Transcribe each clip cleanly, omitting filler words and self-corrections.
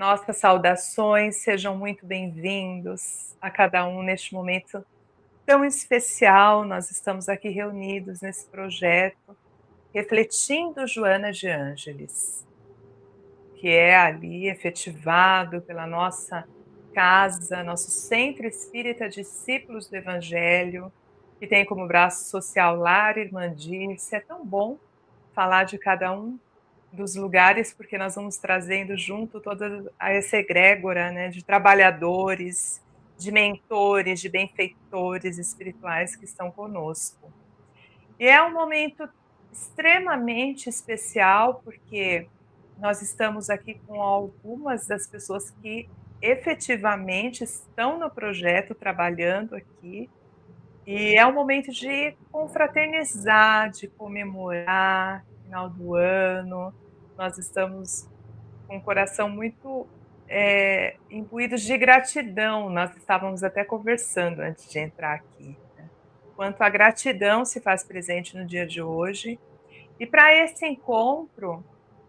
Nossas saudações, sejam muito bem-vindos a cada um neste momento tão especial. Nós estamos aqui reunidos nesse projeto, refletindo Joana de Ângeles, que é ali efetivado pela nossa casa, nosso Centro Espírita Discípulos do Evangelho, que tem como braço social Lar Irmandice. É tão bom falar de cada um dos lugares, porque nós vamos trazendo junto toda essa egrégora, né, de trabalhadores, de mentores, de benfeitores espirituais que estão conosco. E é um momento extremamente especial, porque nós estamos aqui com algumas das pessoas que efetivamente estão no projeto, trabalhando aqui, e é um momento de confraternizar, de comemorar, final do ano. Nós estamos com o coração muito imbuídos de gratidão. Nós estávamos até conversando antes de entrar aqui, né? Quanto a gratidão se faz presente no dia de hoje. E para esse encontro,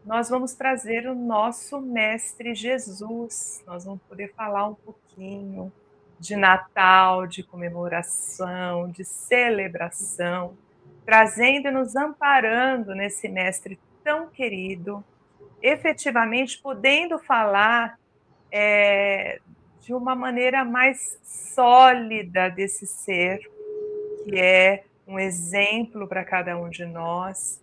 nós vamos trazer o nosso Mestre Jesus. Nós vamos poder falar um pouquinho de Natal, de comemoração, de celebração, trazendo e nos amparando nesse Mestre tão querido, efetivamente podendo falar de uma maneira mais sólida desse ser, que é um exemplo para cada um de nós.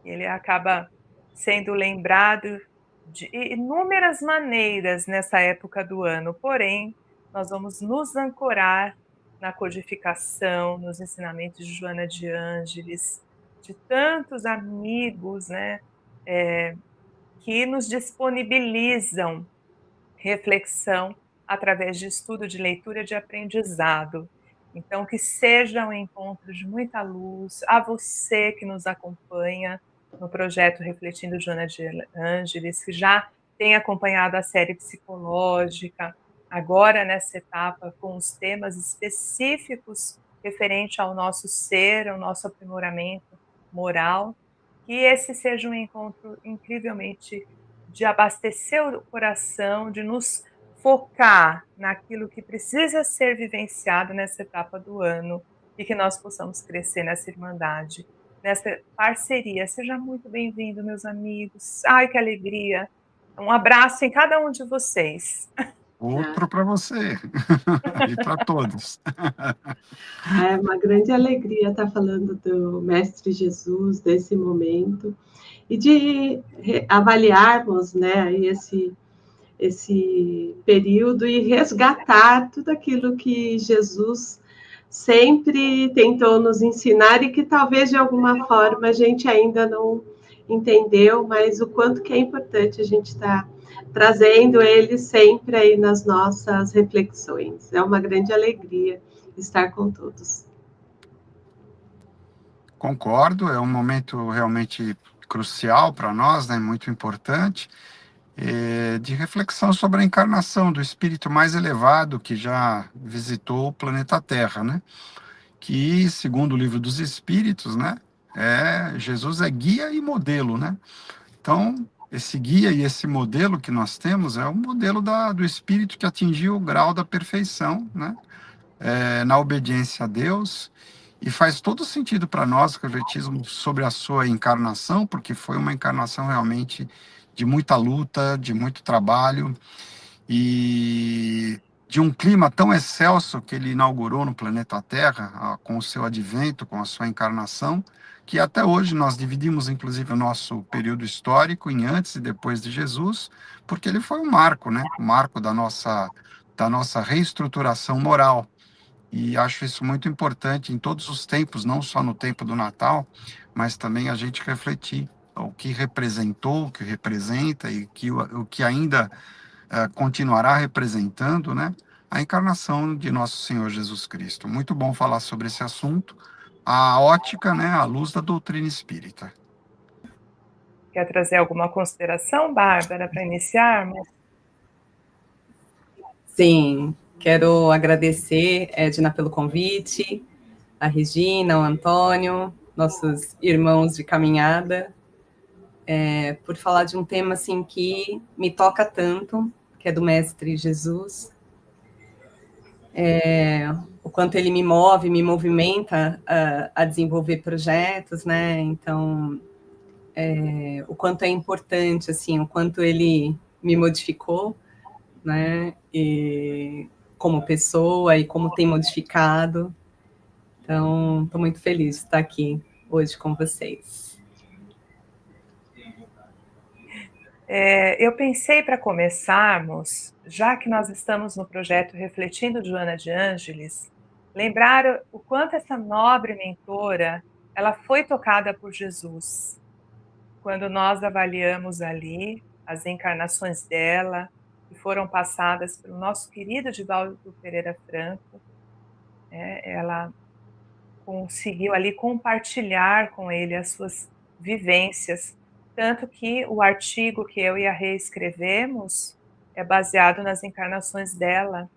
Ele acaba sendo lembrado de inúmeras maneiras nessa época do ano, porém, nós vamos nos ancorar na codificação, nos ensinamentos de Joana de Ângeles, de tantos amigos, né, que nos disponibilizam reflexão através de estudo, de leitura, de aprendizado. Então, que seja um encontro de muita luz, a você que nos acompanha no projeto Refletindo Joana de Ângeles, que já tem acompanhado a série psicológica, agora nessa etapa com os temas específicos referente ao nosso ser, ao nosso aprimoramento moral, que esse seja um encontro incrivelmente de abastecer o coração, de nos focar naquilo que precisa ser vivenciado nessa etapa do ano e que nós possamos crescer nessa irmandade, nessa parceria. Seja muito bem-vindo, meus amigos. Ai, que alegria. Um abraço em cada um de vocês. Outro para você e para todos. É uma grande alegria estar falando do Mestre Jesus, desse momento, e de avaliarmos, né, esse período e resgatar tudo aquilo que Jesus sempre tentou nos ensinar e que talvez de alguma forma a gente ainda não entendeu, mas o quanto que é importante a gente estar trazendo ele sempre aí nas nossas reflexões. É uma grande alegria estar com todos. Concordo, é um momento realmente crucial para nós, né, muito importante, de reflexão sobre a encarnação do espírito mais elevado que já visitou o planeta Terra, né? Que, segundo o Livro dos Espíritos, né, Jesus é guia e modelo, né? Então, esse guia e esse modelo que nós temos é o modelo do espírito que atingiu o grau da perfeição, né? Na obediência a Deus, e faz todo sentido para nós refletirmos sobre a sua encarnação, porque foi uma encarnação realmente de muita luta, de muito trabalho, e de um clima tão excelso que ele inaugurou no planeta Terra, com o seu advento, com a sua encarnação, que até hoje nós dividimos, inclusive, o nosso período histórico em antes e depois de Jesus, porque ele foi um marco, né? Um marco da nossa reestruturação moral. E acho isso muito importante em todos os tempos, não só no tempo do Natal, mas também a gente refletir o que representou, o que representa e o que ainda continuará representando, né, a encarnação de nosso Senhor Jesus Cristo. Muito bom falar sobre esse assunto, a ótica, né, à luz da doutrina espírita. Quer trazer alguma consideração, Bárbara, para iniciarmos? Sim, quero agradecer, Edna, pelo convite, a Regina, o Antônio, nossos irmãos de caminhada, por falar de um tema assim que me toca tanto, que é do Mestre Jesus, o quanto ele me movimenta a desenvolver projetos, né? Então, o quanto é importante, assim, o quanto ele me modificou, né? E como pessoa e como tem modificado. Então, estou muito feliz de estar aqui hoje com vocês. Eu pensei, para começarmos, já que nós estamos no projeto Refletindo Joana de Ângeles, lembrar o quanto essa nobre mentora, ela foi tocada por Jesus. Quando nós avaliamos ali as encarnações dela, que foram passadas pelo nosso querido Divaldo Pereira Franco, ela conseguiu ali compartilhar com ele as suas vivências, tanto que o artigo que eu e a Rê escrevemos é baseado nas encarnações dela.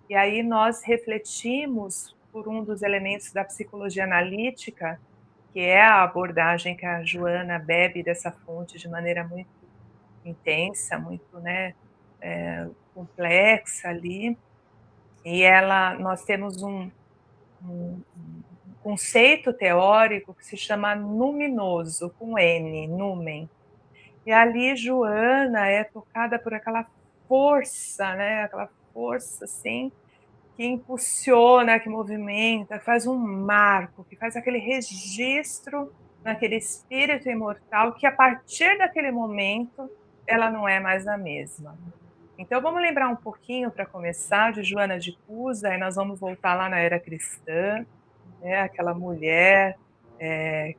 E aí nós refletimos por um dos elementos da psicologia analítica, que é a abordagem que a Joana bebe dessa fonte de maneira muito intensa, muito complexa ali. E nós temos um conceito teórico que se chama numinoso, com N, numen. E ali Joana é tocada por aquela força, né? Aquela força, assim, que impulsiona, que movimenta, que faz um marco, que faz aquele registro naquele espírito imortal, que a partir daquele momento ela não é mais a mesma. Então vamos lembrar um pouquinho, para começar, de Joana de Cusa, aí nós vamos voltar lá na era cristã, aquela mulher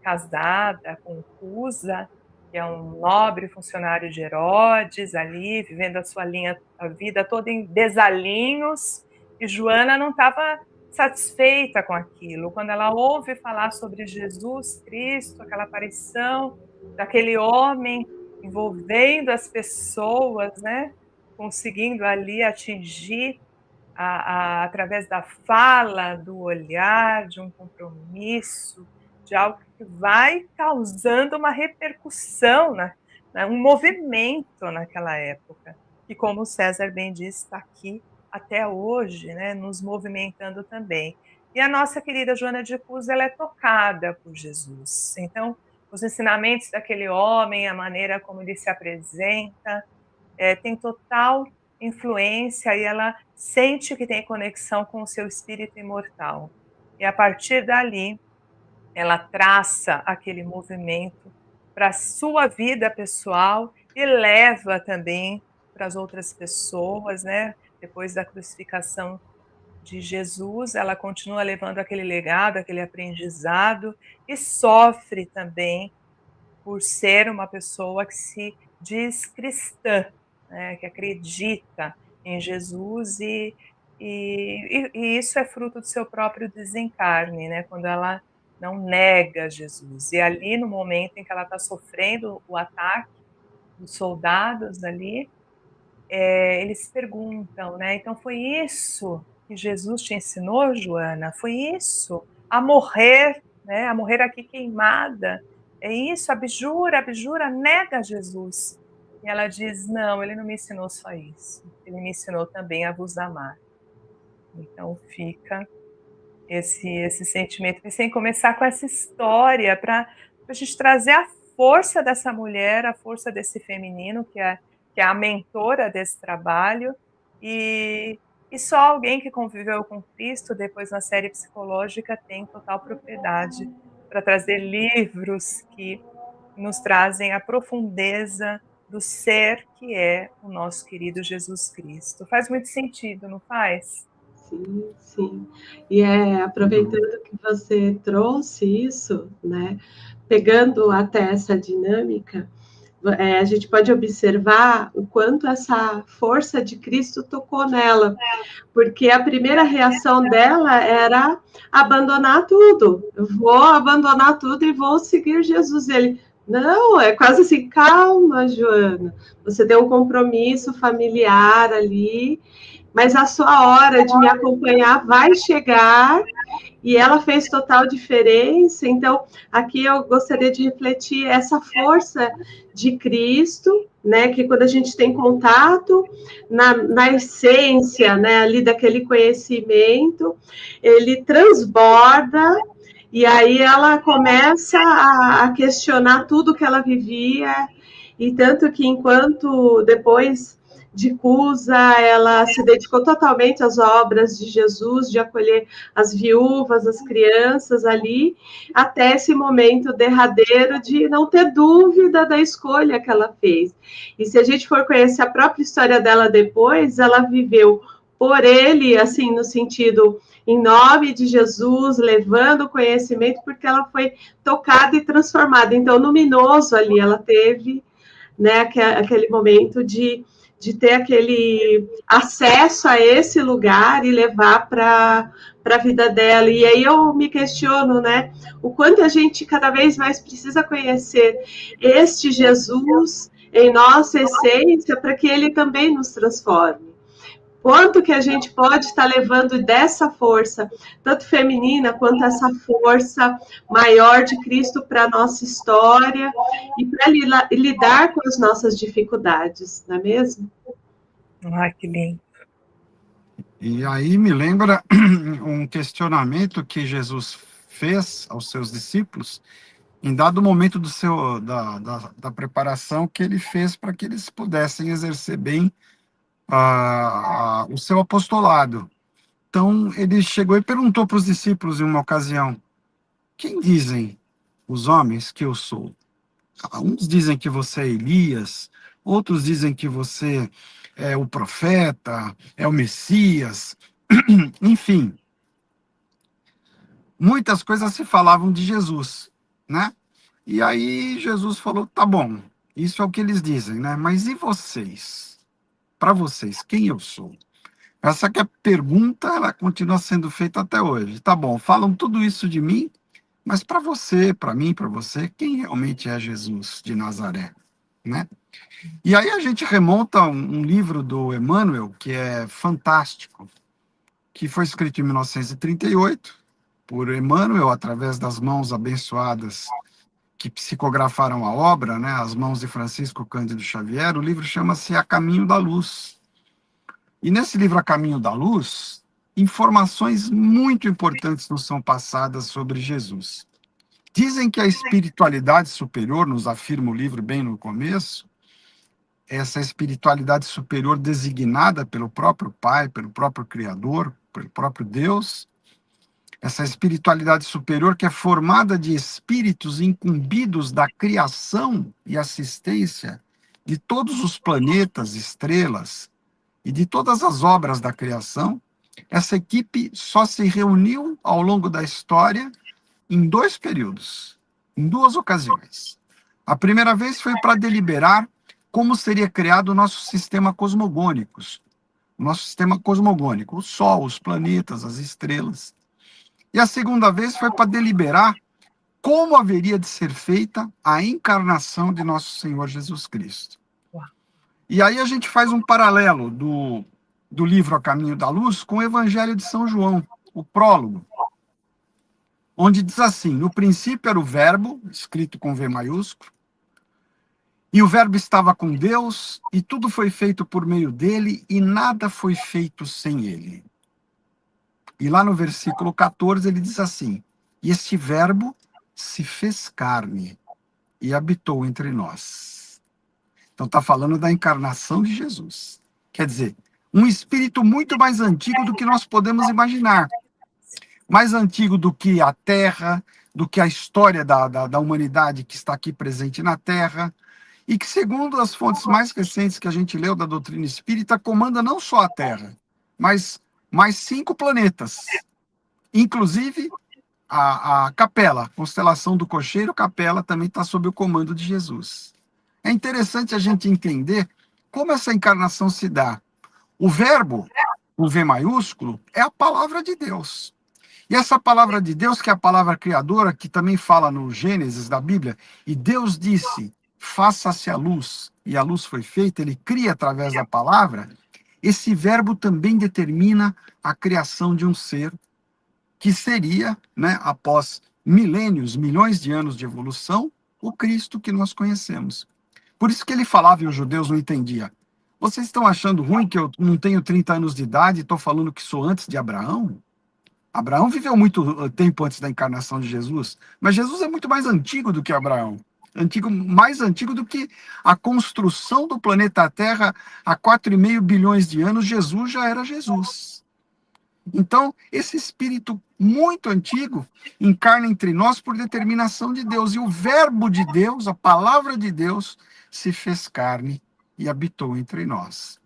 casada com Cusa, que é um nobre funcionário de Herodes, ali, vivendo a vida toda em desalinhos, e Joana não estava satisfeita com aquilo. Quando ela ouve falar sobre Jesus Cristo, aquela aparição daquele homem envolvendo as pessoas, né, conseguindo ali atingir através da fala, do olhar, de um compromisso, de algo que vai causando uma repercussão, um movimento naquela época, que, como o César bem disse, está aqui até hoje, né, nos movimentando também. E a nossa querida Joana de Cusa, ela é tocada por Jesus. Então, os ensinamentos daquele homem, a maneira como ele se apresenta, tem total influência, e ela sente que tem conexão com o seu espírito imortal. E a partir dali, ela traça aquele movimento para a sua vida pessoal e leva também para as outras pessoas, né? Depois da crucificação de Jesus, ela continua levando aquele legado, aquele aprendizado, e sofre também por ser uma pessoa que se diz cristã, né, que acredita em Jesus, e isso é fruto do seu próprio desencarne, né, quando ela não nega Jesus. E ali, no momento em que ela está sofrendo o ataque dos soldados ali, eles perguntam, né, então foi isso que Jesus te ensinou, Joana? Foi isso? A morrer, né, a morrer aqui queimada? É isso? Abjura, nega Jesus. E ela diz, não, ele não me ensinou só isso. Ele me ensinou também a vos amar. Então fica esse sentimento. Pensei em começar com essa história para a gente trazer a força dessa mulher, a força desse feminino, que é a mentora desse trabalho, e só alguém que conviveu com Cristo, depois na série psicológica, tem total propriedade para trazer livros que nos trazem a profundeza do ser que é o nosso querido Jesus Cristo. Faz muito sentido, não faz? Sim, sim. E aproveitando que você trouxe isso, né, pegando até essa dinâmica, a gente pode observar o quanto essa força de Cristo tocou nela, porque a primeira reação dela era abandonar tudo. Eu vou abandonar tudo e vou seguir Jesus. Ele, não, é quase assim, calma, Joana, você tem um compromisso familiar ali, mas a sua hora de me acompanhar vai chegar, e ela fez total diferença. Então, aqui eu gostaria de refletir essa força de Cristo, né, que quando a gente tem contato na essência, né, ali daquele conhecimento, ele transborda, e aí ela começa a questionar tudo que ela vivia, e tanto que enquanto depois de Cusa, ela se dedicou totalmente às obras de Jesus, de acolher as viúvas, as crianças ali, até esse momento derradeiro de não ter dúvida da escolha que ela fez. E se a gente for conhecer a própria história dela depois, ela viveu por ele, assim, no sentido, em nome de Jesus, levando o conhecimento, porque ela foi tocada e transformada. Então, luminoso ali, ela teve, né, aquele momento de ter aquele acesso a esse lugar e levar para a vida dela. E aí eu me questiono, né, o quanto a gente cada vez mais precisa conhecer este Jesus em nossa essência para que ele também nos transforme. Quanto que a gente pode estar levando dessa força, tanto feminina quanto essa força maior de Cristo para a nossa história e para lidar com as nossas dificuldades, não é mesmo? Ah, que lindo. E aí me lembra um questionamento que Jesus fez aos seus discípulos em dado momento da preparação que ele fez para que eles pudessem exercer bem o seu apostolado. Então, ele chegou e perguntou para os discípulos em uma ocasião: quem dizem os homens que eu sou? Uns dizem que você é Elias, outros dizem que você é o profeta, é o Messias, enfim. Muitas coisas se falavam de Jesus, né? E aí Jesus falou, tá bom, isso é o que eles dizem, né? Mas e vocês? Para vocês, quem eu sou? Essa que é a pergunta, ela continua sendo feita até hoje. Tá bom, falam tudo isso de mim, mas para você, para mim, para você, quem realmente é Jesus de Nazaré, né? E aí a gente remonta um livro do Emmanuel, que é fantástico, que foi escrito em 1938, por Emmanuel, através das mãos abençoadas que psicografaram a obra, né, as mãos de Francisco Cândido Xavier. O livro chama-se A Caminho da Luz. E nesse livro A Caminho da Luz, informações muito importantes nos são passadas sobre Jesus. Dizem que a espiritualidade superior, nos afirma o livro bem no começo, essa espiritualidade superior designada pelo próprio Pai, pelo próprio Criador, pelo próprio Deus, essa espiritualidade superior que é formada de espíritos incumbidos da criação e assistência de todos os planetas, estrelas e de todas as obras da criação, essa equipe só se reuniu ao longo da história em 2 períodos, em 2 ocasiões. A primeira vez foi para deliberar como seria criado o nosso sistema cosmogônico, o Sol, os planetas, as estrelas. E a segunda vez foi para deliberar como haveria de ser feita a encarnação de nosso Senhor Jesus Cristo. E aí a gente faz um paralelo do livro A Caminho da Luz com o Evangelho de São João, o prólogo, onde diz assim: no princípio era o Verbo, escrito com V maiúsculo, e o Verbo estava com Deus, e tudo foi feito por meio dele, e nada foi feito sem ele. E lá no versículo 14 ele diz assim: e este Verbo se fez carne e habitou entre nós. Então está falando da encarnação de Jesus. Quer dizer, um espírito muito mais antigo do que nós podemos imaginar. Mais antigo do que a Terra, do que a história da humanidade que está aqui presente na Terra, e que, segundo as fontes mais recentes que a gente leu da doutrina espírita, comanda não só a Terra, mas mais 5 planetas. Inclusive, a Capela, a constelação do Cocheiro Capela, também está sob o comando de Jesus. É interessante a gente entender como essa encarnação se dá. O Verbo, o V maiúsculo, é a palavra de Deus. E essa palavra de Deus, que é a palavra criadora, que também fala no Gênesis da Bíblia, e Deus disse, faça-se a luz, e a luz foi feita, ele cria através da palavra. Esse verbo também determina a criação de um ser que seria, né, após milênios, milhões de anos de evolução, o Cristo que nós conhecemos. Por isso que ele falava e os judeus não entendiam. Vocês estão achando ruim que eu não tenho 30 anos de idade e estou falando que sou antes de Abraão? Abraão viveu muito tempo antes da encarnação de Jesus, mas Jesus é muito mais antigo do que Abraão. Mais antigo do que a construção do planeta Terra há 4,5 bilhões de anos, Jesus já era Jesus. Então, esse espírito muito antigo encarna entre nós por determinação de Deus. E o verbo de Deus, a palavra de Deus, se fez carne e habitou entre nós.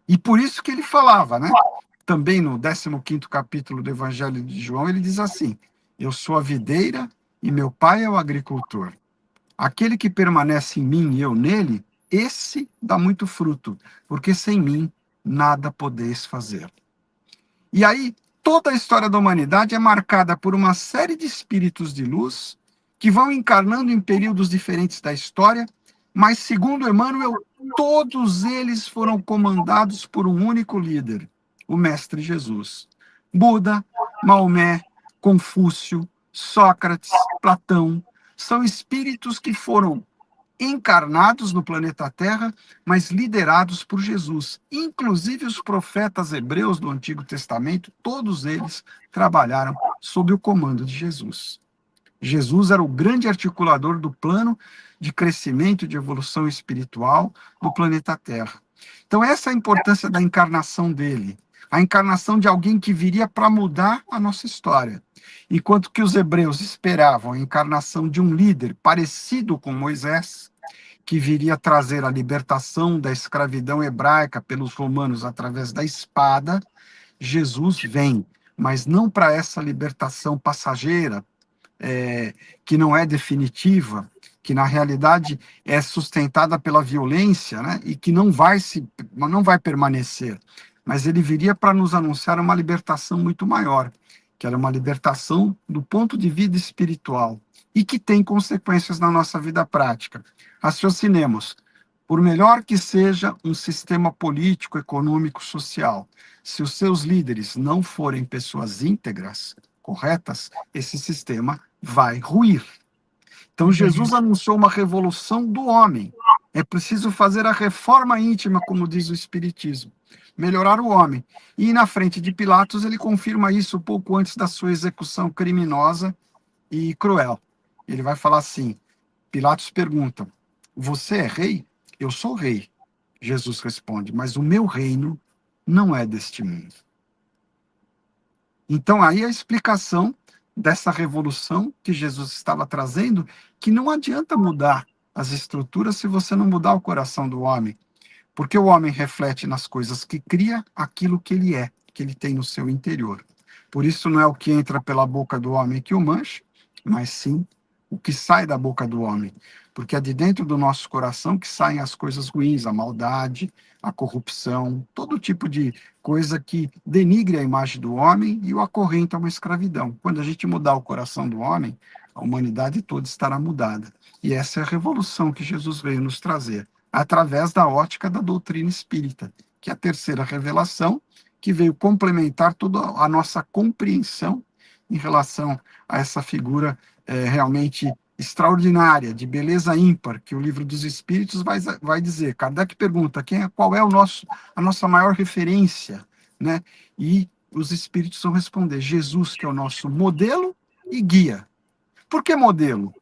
E por isso que ele falava, né? Também no 15º capítulo do Evangelho de João, ele diz assim: eu sou a videira e meu pai é o agricultor. Aquele que permanece em mim e eu nele, esse dá muito fruto, porque sem mim nada podeis fazer. E aí, toda a história da humanidade é marcada por uma série de espíritos de luz que vão encarnando em períodos diferentes da história, mas, segundo Emmanuel, todos eles foram comandados por um único líder, o Mestre Jesus. Buda, Maomé, Confúcio, Sócrates, Platão, são espíritos que foram encarnados no planeta Terra, mas liderados por Jesus. Inclusive os profetas hebreus do Antigo Testamento, todos eles trabalharam sob o comando de Jesus. Jesus era o grande articulador do plano de crescimento e de evolução espiritual do planeta Terra. Então essa é a importância da encarnação dele, a encarnação de alguém que viria para mudar a nossa história. Enquanto que os hebreus esperavam a encarnação de um líder parecido com Moisés, que viria trazer a libertação da escravidão hebraica pelos romanos através da espada, Jesus vem, mas não para essa libertação passageira, que não é definitiva, que na realidade é sustentada pela violência, né, e que não vai permanecer. Mas ele viria para nos anunciar uma libertação muito maior, que era uma libertação do ponto de vista espiritual, e que tem consequências na nossa vida prática. Raciocinemos. Por melhor que seja um sistema político, econômico, social, se os seus líderes não forem pessoas íntegras, corretas, esse sistema vai ruir. Então, Jesus anunciou uma revolução do homem. É preciso fazer a reforma íntima, como diz o Espiritismo, melhorar o homem. E na frente de Pilatos, ele confirma isso pouco antes da sua execução criminosa e cruel. Ele vai falar assim, Pilatos pergunta, você é rei? Eu sou rei. Jesus responde, mas o meu reino não é deste mundo. Então, aí a explicação dessa revolução que Jesus estava trazendo, que não adianta mudar as estruturas se você não mudar o coração do homem. Porque o homem reflete nas coisas que cria aquilo que ele é, que ele tem no seu interior. Por isso não é o que entra pela boca do homem que o mancha, mas sim o que sai da boca do homem. Porque é de dentro do nosso coração que saem as coisas ruins, a maldade, a corrupção, todo tipo de coisa que denigre a imagem do homem e o acorrenta a uma escravidão. Quando a gente mudar o coração do homem, a humanidade toda estará mudada. E essa é a revolução que Jesus veio nos trazer, através da ótica da doutrina espírita, que é a terceira revelação, que veio complementar toda a nossa compreensão em relação a essa figura realmente extraordinária, de beleza ímpar, que o Livro dos Espíritos vai dizer. Kardec pergunta qual é a nossa maior referência, né? E os Espíritos vão responder, Jesus, que é o nosso modelo e guia. Por que modelo?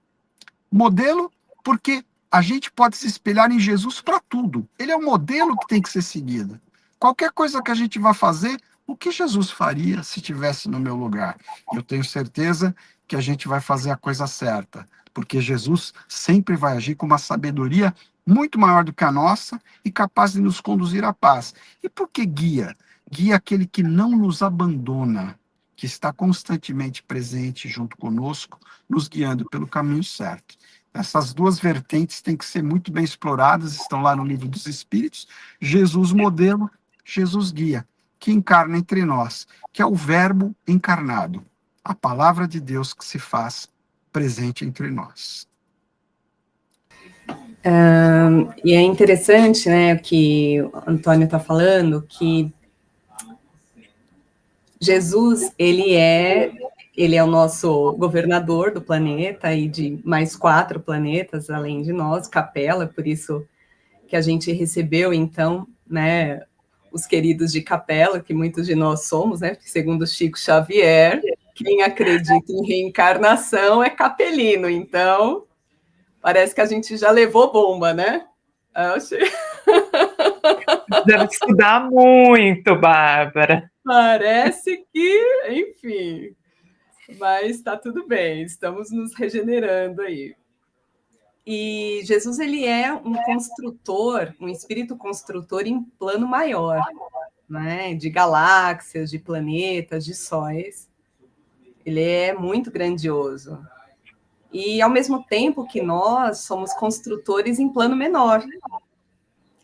Modelo porque a gente pode se espelhar em Jesus para tudo. Ele é o modelo que tem que ser seguido. Qualquer coisa que a gente vá fazer, o que Jesus faria se estivesse no meu lugar? Eu tenho certeza que a gente vai fazer a coisa certa, porque Jesus sempre vai agir com uma sabedoria muito maior do que a nossa e capaz de nos conduzir à paz. E por que guia? Guia aquele que não nos abandona, que está constantemente presente junto conosco, nos guiando pelo caminho certo. Essas duas vertentes têm que ser muito bem exploradas, estão lá no Livro dos Espíritos. Jesus modelo, Jesus guia, que encarna entre nós, que é o Verbo encarnado, a palavra de Deus que se faz presente entre nós. E é interessante, né, o que o Antônio está falando, que Jesus, ele é o nosso governador do planeta e de mais 4 planetas, além de nós, Capela, por isso que a gente recebeu, então, né, os queridos de Capela, que muitos de nós somos, né, segundo Chico Xavier, quem acredita em reencarnação é capelino, então, parece que a gente já levou bomba, né? Eu achei... Deve estudar muito, Bárbara. Parece que, enfim, mas está tudo bem, estamos nos regenerando aí. E Jesus, ele é um construtor, um espírito construtor em plano maior, né? De galáxias, de planetas, de sóis. Ele é muito grandioso. E, ao mesmo tempo que nós somos construtores em plano menor,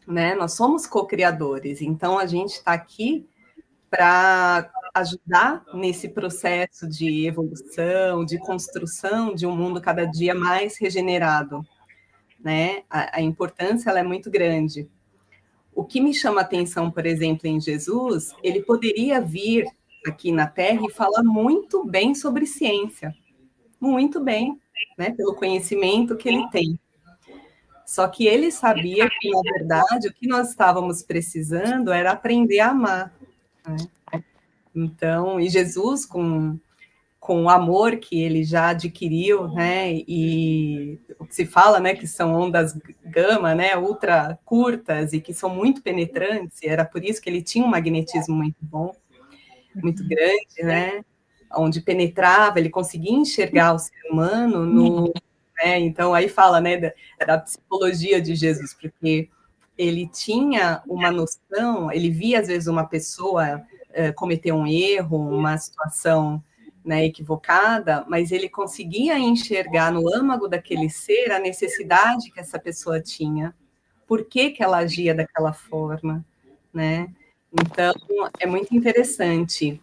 né? Nós somos co-criadores, então a gente está aqui para ajudar nesse processo de evolução, de construção de um mundo cada dia mais regenerado, né? A importância ela é muito grande. O que me chama a atenção, por exemplo, em Jesus, ele poderia vir aqui na Terra e falar muito bem sobre ciência, muito bem, né? Pelo conhecimento que ele tem. Só que ele sabia que, na verdade, o que nós estávamos precisando era aprender a amar, né? Então, e Jesus, com o amor que ele já adquiriu, né, e o que se fala, né, que são ondas gama, né, ultra curtas e que são muito penetrantes, e era por isso que ele tinha um magnetismo muito bom, muito grande, né, onde penetrava, ele conseguia enxergar o ser humano no, né, então aí fala, né, da psicologia de Jesus, porque ele tinha uma noção, ele via às vezes uma pessoa cometer um erro, uma situação, né, equivocada, mas ele conseguia enxergar no âmago daquele ser a necessidade que essa pessoa tinha, por que ela agia daquela forma, né? Então, é muito interessante.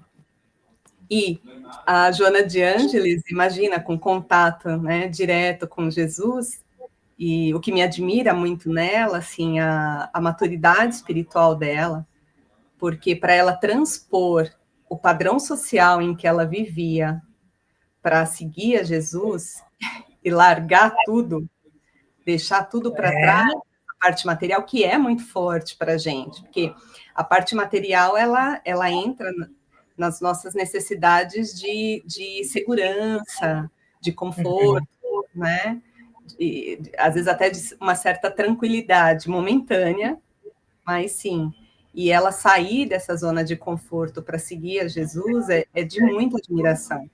E a Joana de Ângeles, imagina, com contato, né, direto com Jesus, e o que me admira muito nela, assim, a maturidade espiritual dela, porque para ela transpor o padrão social em que ela vivia para seguir a Jesus e largar tudo, deixar tudo para trás, a parte material, que é muito forte para a gente, porque a parte material, ela entra nas nossas necessidades de segurança, de conforto, né? Às vezes até de uma certa tranquilidade momentânea, mas sim. E ela sair dessa zona de conforto para seguir a Jesus é de muita admiração.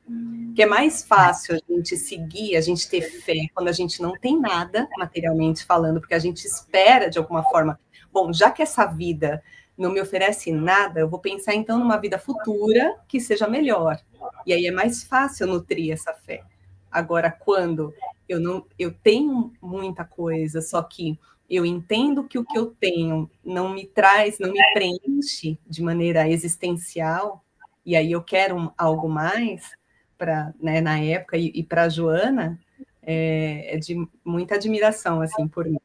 Porque é mais fácil a gente seguir, a gente ter fé quando a gente não tem nada, materialmente falando, porque a gente espera, de alguma forma, bom, já que essa vida não me oferece nada, eu vou pensar então numa vida futura que seja melhor. E aí é mais fácil nutrir essa fé. Agora, quando eu tenho muita coisa, só que eu entendo que o que eu tenho não me traz, não me preenche de maneira existencial, e aí eu quero algo mais, para, né, na época, e para a Joana, é de muita admiração, assim, por mim,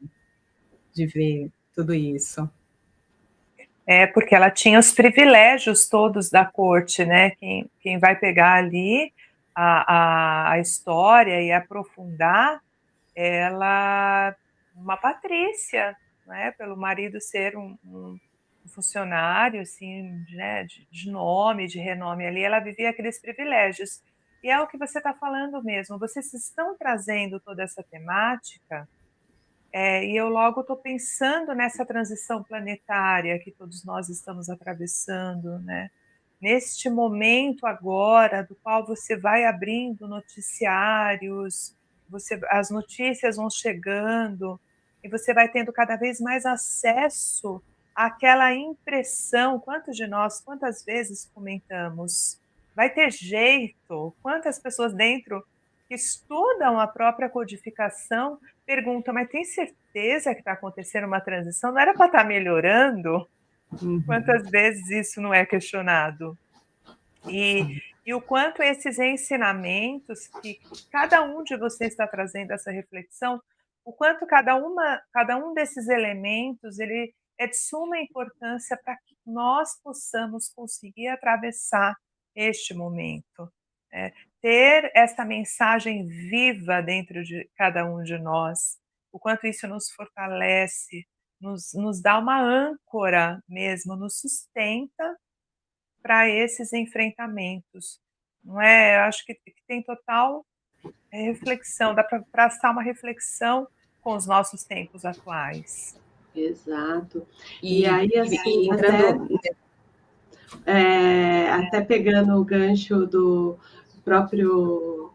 de ver tudo isso. É, porque ela tinha os privilégios todos da corte, né? Quem vai pegar ali a história e aprofundar, ela, uma patrícia, né? Pelo marido ser um funcionário, assim, né? De nome, de renome ali, ela vivia aqueles privilégios. E é o que você está falando mesmo, vocês estão trazendo toda essa temática. E eu logo estou pensando nessa transição planetária que todos nós estamos atravessando, né? Neste momento agora, do qual você vai abrindo noticiários, as notícias vão chegando, e você vai tendo cada vez mais acesso àquela impressão. Quantos de nós, quantas vezes comentamos? Vai ter jeito? Quantas pessoas dentro que estudam a própria codificação perguntam, mas tem certeza que está acontecendo uma transição? Não era para estar melhorando? Quantas vezes isso não é questionado? E o quanto esses ensinamentos, que cada um de vocês está trazendo essa reflexão, o quanto cada um desses elementos, ele é de suma importância para que nós possamos conseguir atravessar este momento. Ter essa mensagem viva dentro de cada um de nós, o quanto isso nos fortalece, nos dá uma âncora mesmo, nos sustenta para esses enfrentamentos, não é? Eu acho que tem total reflexão, dá para traçar uma reflexão com os nossos tempos atuais. Exato. E aí, assim, entrando... até pegando o gancho do próprio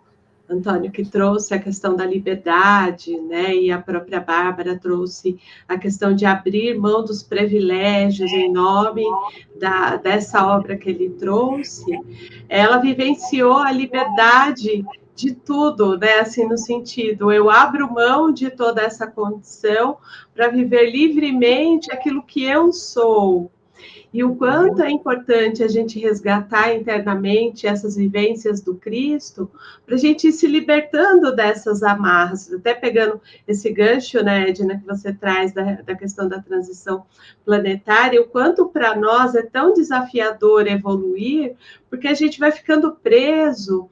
Antônio, que trouxe a questão da liberdade, né? E a própria Bárbara trouxe a questão de abrir mão dos privilégios em nome dessa obra que ele trouxe. Ela vivenciou a liberdade de tudo, né? Assim, no sentido, eu abro mão de toda essa condição para viver livremente aquilo que eu sou. E o quanto é importante a gente resgatar internamente essas vivências do Cristo, para a gente ir se libertando dessas amarras, até pegando esse gancho, né, Edna, que você traz da questão da transição planetária, o quanto para nós é tão desafiador evoluir, porque a gente vai ficando preso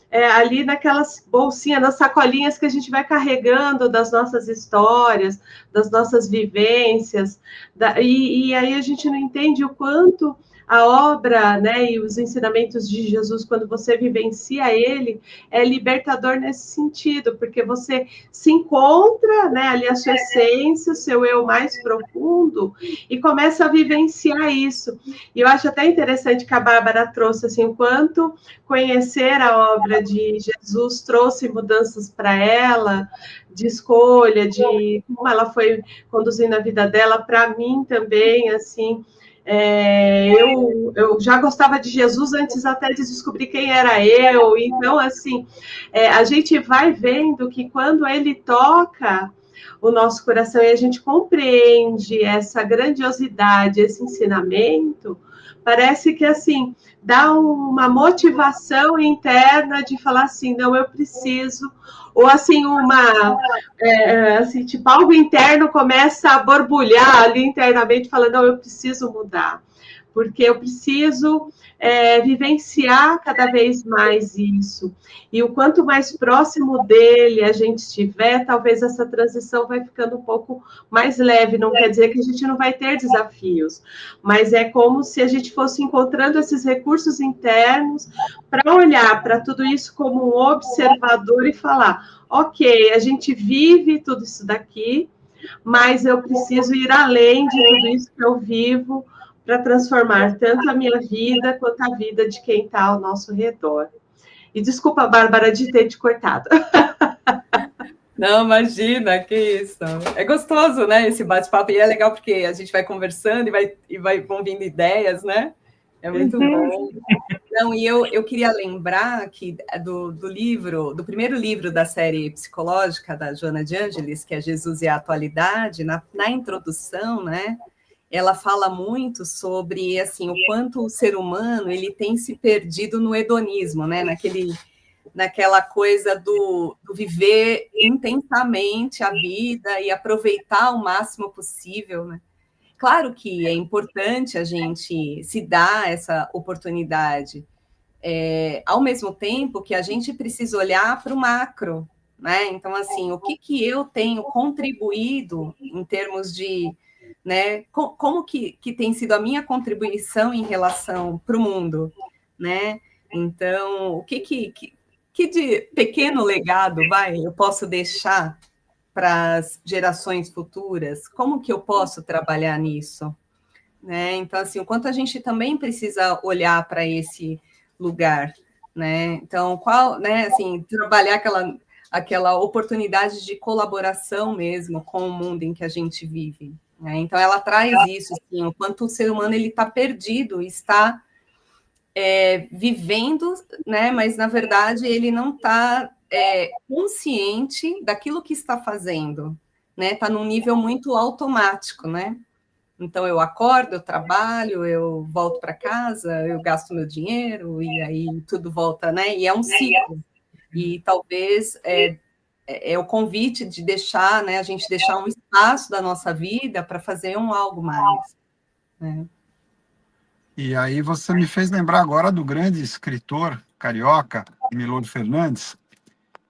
ali naquelas bolsinhas, nas sacolinhas que a gente vai carregando das nossas histórias, das nossas vivências, e aí a gente não entende o quanto a obra, né, e os ensinamentos de Jesus, quando você vivencia ele, é libertador nesse sentido, porque você se encontra, né, ali a sua essência, o seu eu mais profundo, e começa a vivenciar isso. E eu acho até interessante que a Bárbara trouxe, assim, o quanto conhecer a obra de Jesus trouxe mudanças para ela, de escolha, de como ela foi conduzindo a vida dela, para mim também, assim, eu já gostava de Jesus antes até de descobrir quem era eu, então, assim, a gente vai vendo que quando ele toca o nosso coração e a gente compreende essa grandiosidade, esse ensinamento, parece que, assim, dá uma motivação interna de falar assim, não, eu preciso, ou assim, assim, tipo, algo interno começa a borbulhar ali internamente, falando, não, eu preciso mudar, porque eu preciso vivenciar cada vez mais isso. E o quanto mais próximo dele a gente estiver, talvez essa transição vai ficando um pouco mais leve. Não quer dizer que a gente não vai ter desafios, mas é como se a gente fosse encontrando esses recursos internos para olhar para tudo isso como um observador e falar, ok, a gente vive tudo isso daqui, mas eu preciso ir além de tudo isso que eu vivo para transformar tanto a minha vida quanto a vida de quem está ao nosso redor. E desculpa, Bárbara, de ter te cortado. Não, imagina, que isso. É gostoso, né, esse bate-papo, e é legal porque a gente vai conversando vão vindo ideias, né? É muito bom. Não, e eu queria lembrar que do primeiro livro da série psicológica da Joana de Ângeles, que é Jesus e a Atualidade, na introdução, né, ela fala muito sobre, assim, o quanto o ser humano ele tem se perdido no hedonismo, né, naquela coisa do viver intensamente a vida e aproveitar o máximo possível, né? Claro que é importante a gente se dar essa oportunidade, ao mesmo tempo que a gente precisa olhar para o macro, né? Então, assim, o que eu tenho contribuído em termos de, né? Como que tem sido a minha contribuição em relação para o mundo, né? Então, o que de pequeno legado eu posso deixar para as gerações futuras? Como que eu posso trabalhar nisso? Né? Então, assim, o quanto a gente também precisa olhar para esse lugar, né? Então, assim, trabalhar aquela oportunidade de colaboração mesmo com o mundo em que a gente vive, né? Então, ela traz isso, assim, o quanto o ser humano ele está perdido, está vivendo, né? Mas na verdade ele não está consciente daquilo que está fazendo, né? Está num nível muito automático, né? Então, eu acordo, eu trabalho, eu volto para casa, eu gasto meu dinheiro, e aí tudo volta, né? E é um ciclo. E talvez é o convite de deixar, né? A gente deixar um espaço da nossa vida para fazer algo mais, né? E aí você me fez lembrar agora do grande escritor carioca, Milor Fernandes,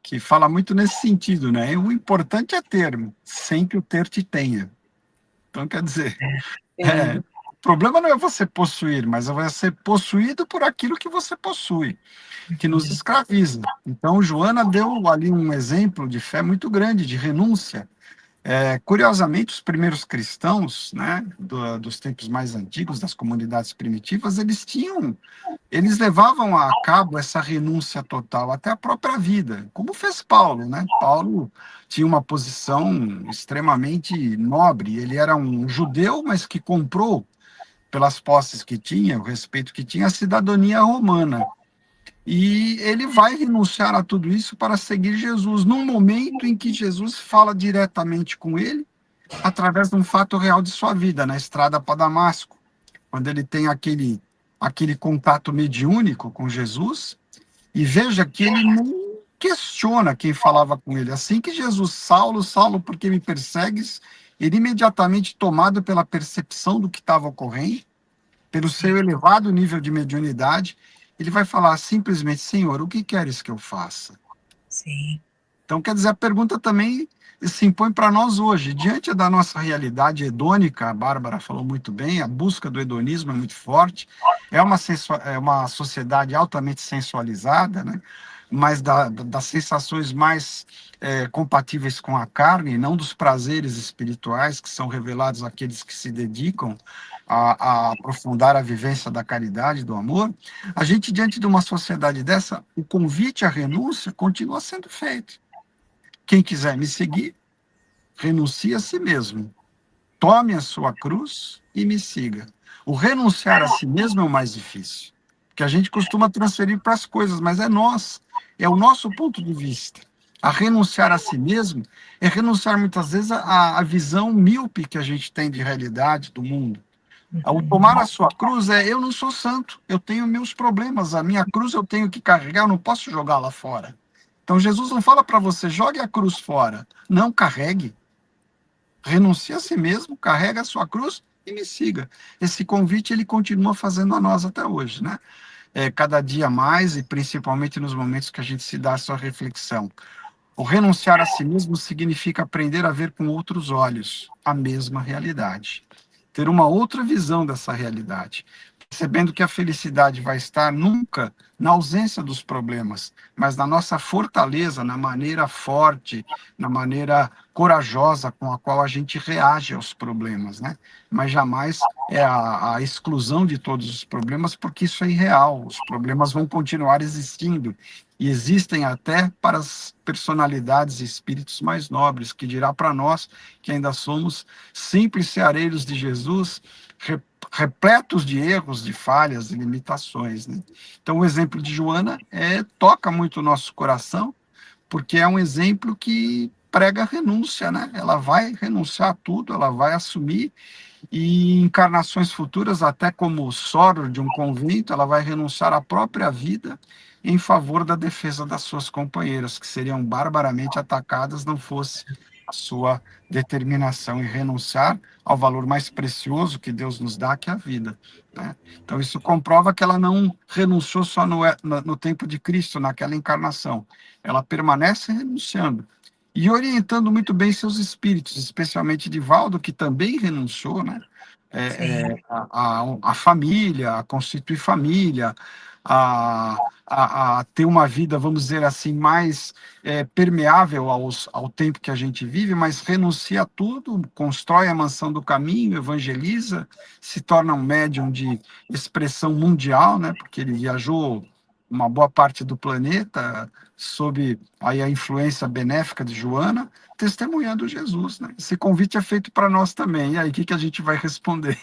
que fala muito nesse sentido, né? O importante é ter, sem que o ter te tenha. Então, quer dizer, Sim, o problema não é você possuir, mas é você ser possuído por aquilo que você possui, que nos escraviza. Então, Joana deu ali um exemplo de fé muito grande, de renúncia. Curiosamente, os primeiros cristãos, né, dos tempos mais antigos, das comunidades primitivas, eles levavam a cabo essa renúncia total até a própria vida, como fez Paulo, né? Paulo tinha uma posição extremamente nobre. Ele era um judeu, mas que comprou pelas posses que tinha, o respeito que tinha, a cidadania romana. E ele vai renunciar a tudo isso para seguir Jesus, num momento em que Jesus fala diretamente com ele, através de um fato real de sua vida, na estrada para Damasco, quando ele tem aquele contato mediúnico com Jesus, e veja que ele não questiona quem falava com ele. Assim que Jesus, Saulo, Saulo, por que me persegues? Ele imediatamente tomado pela percepção do que estava ocorrendo, pelo seu elevado nível de mediunidade, ele vai falar simplesmente, Senhor, o que queres que eu faça? Sim. Então, quer dizer, a pergunta também se impõe para nós hoje. Diante da nossa realidade hedônica, a Bárbara falou muito bem, a busca do hedonismo é muito forte, é uma sociedade altamente sensualizada, né? Mas das sensações mais compatíveis com a carne, não dos prazeres espirituais que são revelados àqueles que se dedicam a aprofundar a vivência da caridade, do amor. A gente, diante de uma sociedade dessa, o convite à renúncia continua sendo feito. Quem quiser me seguir, renuncie a si mesmo. Tome a sua cruz e me siga. O renunciar a si mesmo é o mais difícil, porque a gente costuma transferir para as coisas, mas é o nosso ponto de vista. A renunciar a si mesmo é renunciar muitas vezes à visão míope que a gente tem de realidade do mundo. Ao tomar a sua cruz, eu não sou santo, eu tenho meus problemas, a minha cruz eu tenho que carregar, eu não posso jogar lá fora. Então Jesus não fala para você, jogue a cruz fora. Não, carregue. Renuncie a si mesmo, carregue a sua cruz e me siga. Esse convite ele continua fazendo a nós até hoje, né? Cada dia mais e principalmente nos momentos que a gente se dá a sua reflexão. O renunciar a si mesmo significa aprender a ver com outros olhos a mesma realidade. Ter uma outra visão dessa realidade, percebendo que a felicidade vai estar nunca na ausência dos problemas, mas na nossa fortaleza, na maneira forte, na maneira corajosa com a qual a gente reage aos problemas, né? Mas jamais é a exclusão de todos os problemas, porque isso é irreal. Os problemas vão continuar existindo e existem até para as personalidades e espíritos mais nobres, que dirá para nós que ainda somos simples ceareiros de Jesus, repletos de erros, de falhas, de limitações, né? Então, o exemplo de Joana toca muito o nosso coração, porque é um exemplo que prega renúncia, né? Ela vai renunciar a tudo, ela vai assumir, e em encarnações futuras, até como soro de um convento, ela vai renunciar à própria vida em favor da defesa das suas companheiras, que seriam barbaramente atacadas, não fosse a sua determinação em renunciar ao valor mais precioso que Deus nos dá, que é a vida, né? Então, isso comprova que ela não renunciou só no tempo de Cristo, naquela encarnação. Ela permanece renunciando e orientando muito bem seus espíritos, especialmente Divaldo, que também renunciou, né? Sim. A família, a constituir família, a ter uma vida, vamos dizer assim, mais permeável ao tempo que a gente vive, mas renuncia a tudo, constrói a mansão do caminho, evangeliza, se torna um médium de expressão mundial, né? Porque ele viajou uma boa parte do planeta sob aí a influência benéfica de Joana, testemunhando Jesus, né? Esse convite é feito para nós também. E aí, o que a gente vai responder?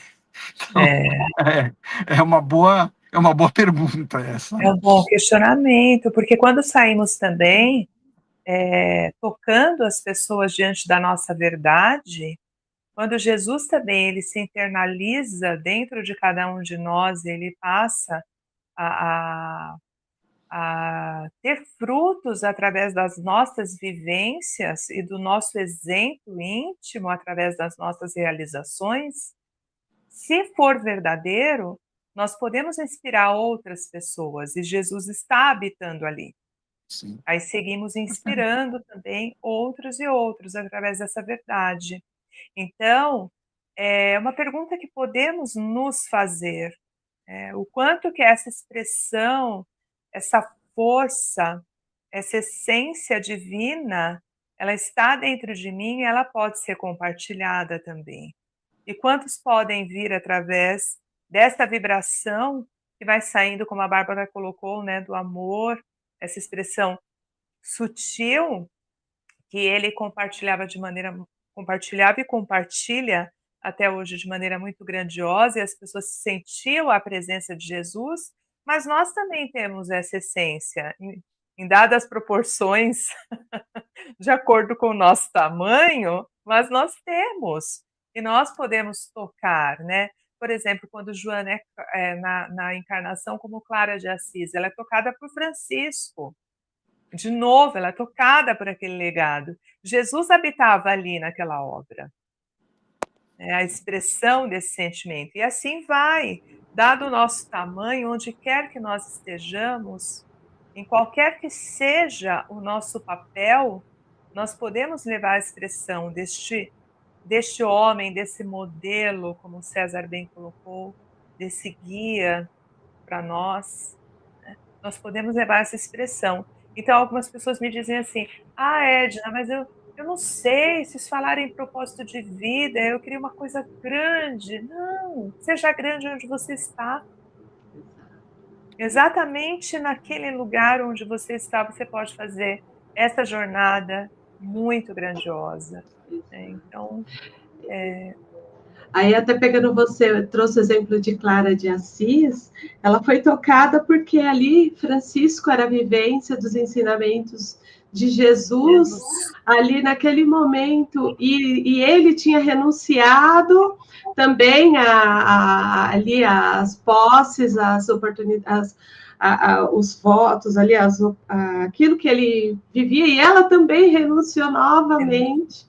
Então, É, é uma boa pergunta essa, é né? um bom questionamento, porque quando saímos também tocando as pessoas diante da nossa verdade, quando Jesus também ele se internaliza dentro de cada um de nós, ele passa a, a ter frutos através das nossas vivências e do nosso exemplo íntimo através das nossas realizações, se for verdadeiro, nós podemos inspirar outras pessoas, e Jesus está habitando ali. Sim. Aí seguimos inspirando também outros e outros através dessa verdade. Então, é uma pergunta que podemos nos fazer, o quanto que essa expressão, essa força, essa essência divina, ela está dentro de mim e ela pode ser compartilhada também. E quantos podem vir através dessa vibração que vai saindo, como a Bárbara colocou, né, do amor, essa expressão sutil que ele compartilhava e compartilha até hoje de maneira muito grandiosa, e as pessoas sentiam a presença de Jesus, mas nós também temos essa essência, em dadas proporções, de acordo com o nosso tamanho, mas nós temos, e nós podemos tocar, né? Por exemplo, quando Joana na encarnação como Clara de Assis, ela é tocada por Francisco. De novo, ela é tocada por aquele legado. Jesus habitava ali naquela obra. A expressão desse sentimento. E assim vai, dado o nosso tamanho, onde quer que nós estejamos, em qualquer que seja o nosso papel, nós podemos levar a expressão deste homem, desse modelo, como o César bem colocou, desse guia para nós, né? Nós podemos levar essa expressão. Então, algumas pessoas me dizem assim: ah, Edna, mas eu não sei, se falarem em propósito de vida, eu queria uma coisa grande. Não, seja grande onde você está. Exatamente naquele lugar onde você está, você pode fazer essa jornada muito grandiosa. Então, Aí, até pegando você, trouxe o exemplo de Clara de Assis, ela foi tocada porque ali Francisco era a vivência dos ensinamentos de Jesus, ali naquele momento, e ele tinha renunciado também ali as posses, as oportunidades, os votos, ali, aquilo que ele vivia, e ela também renunciou novamente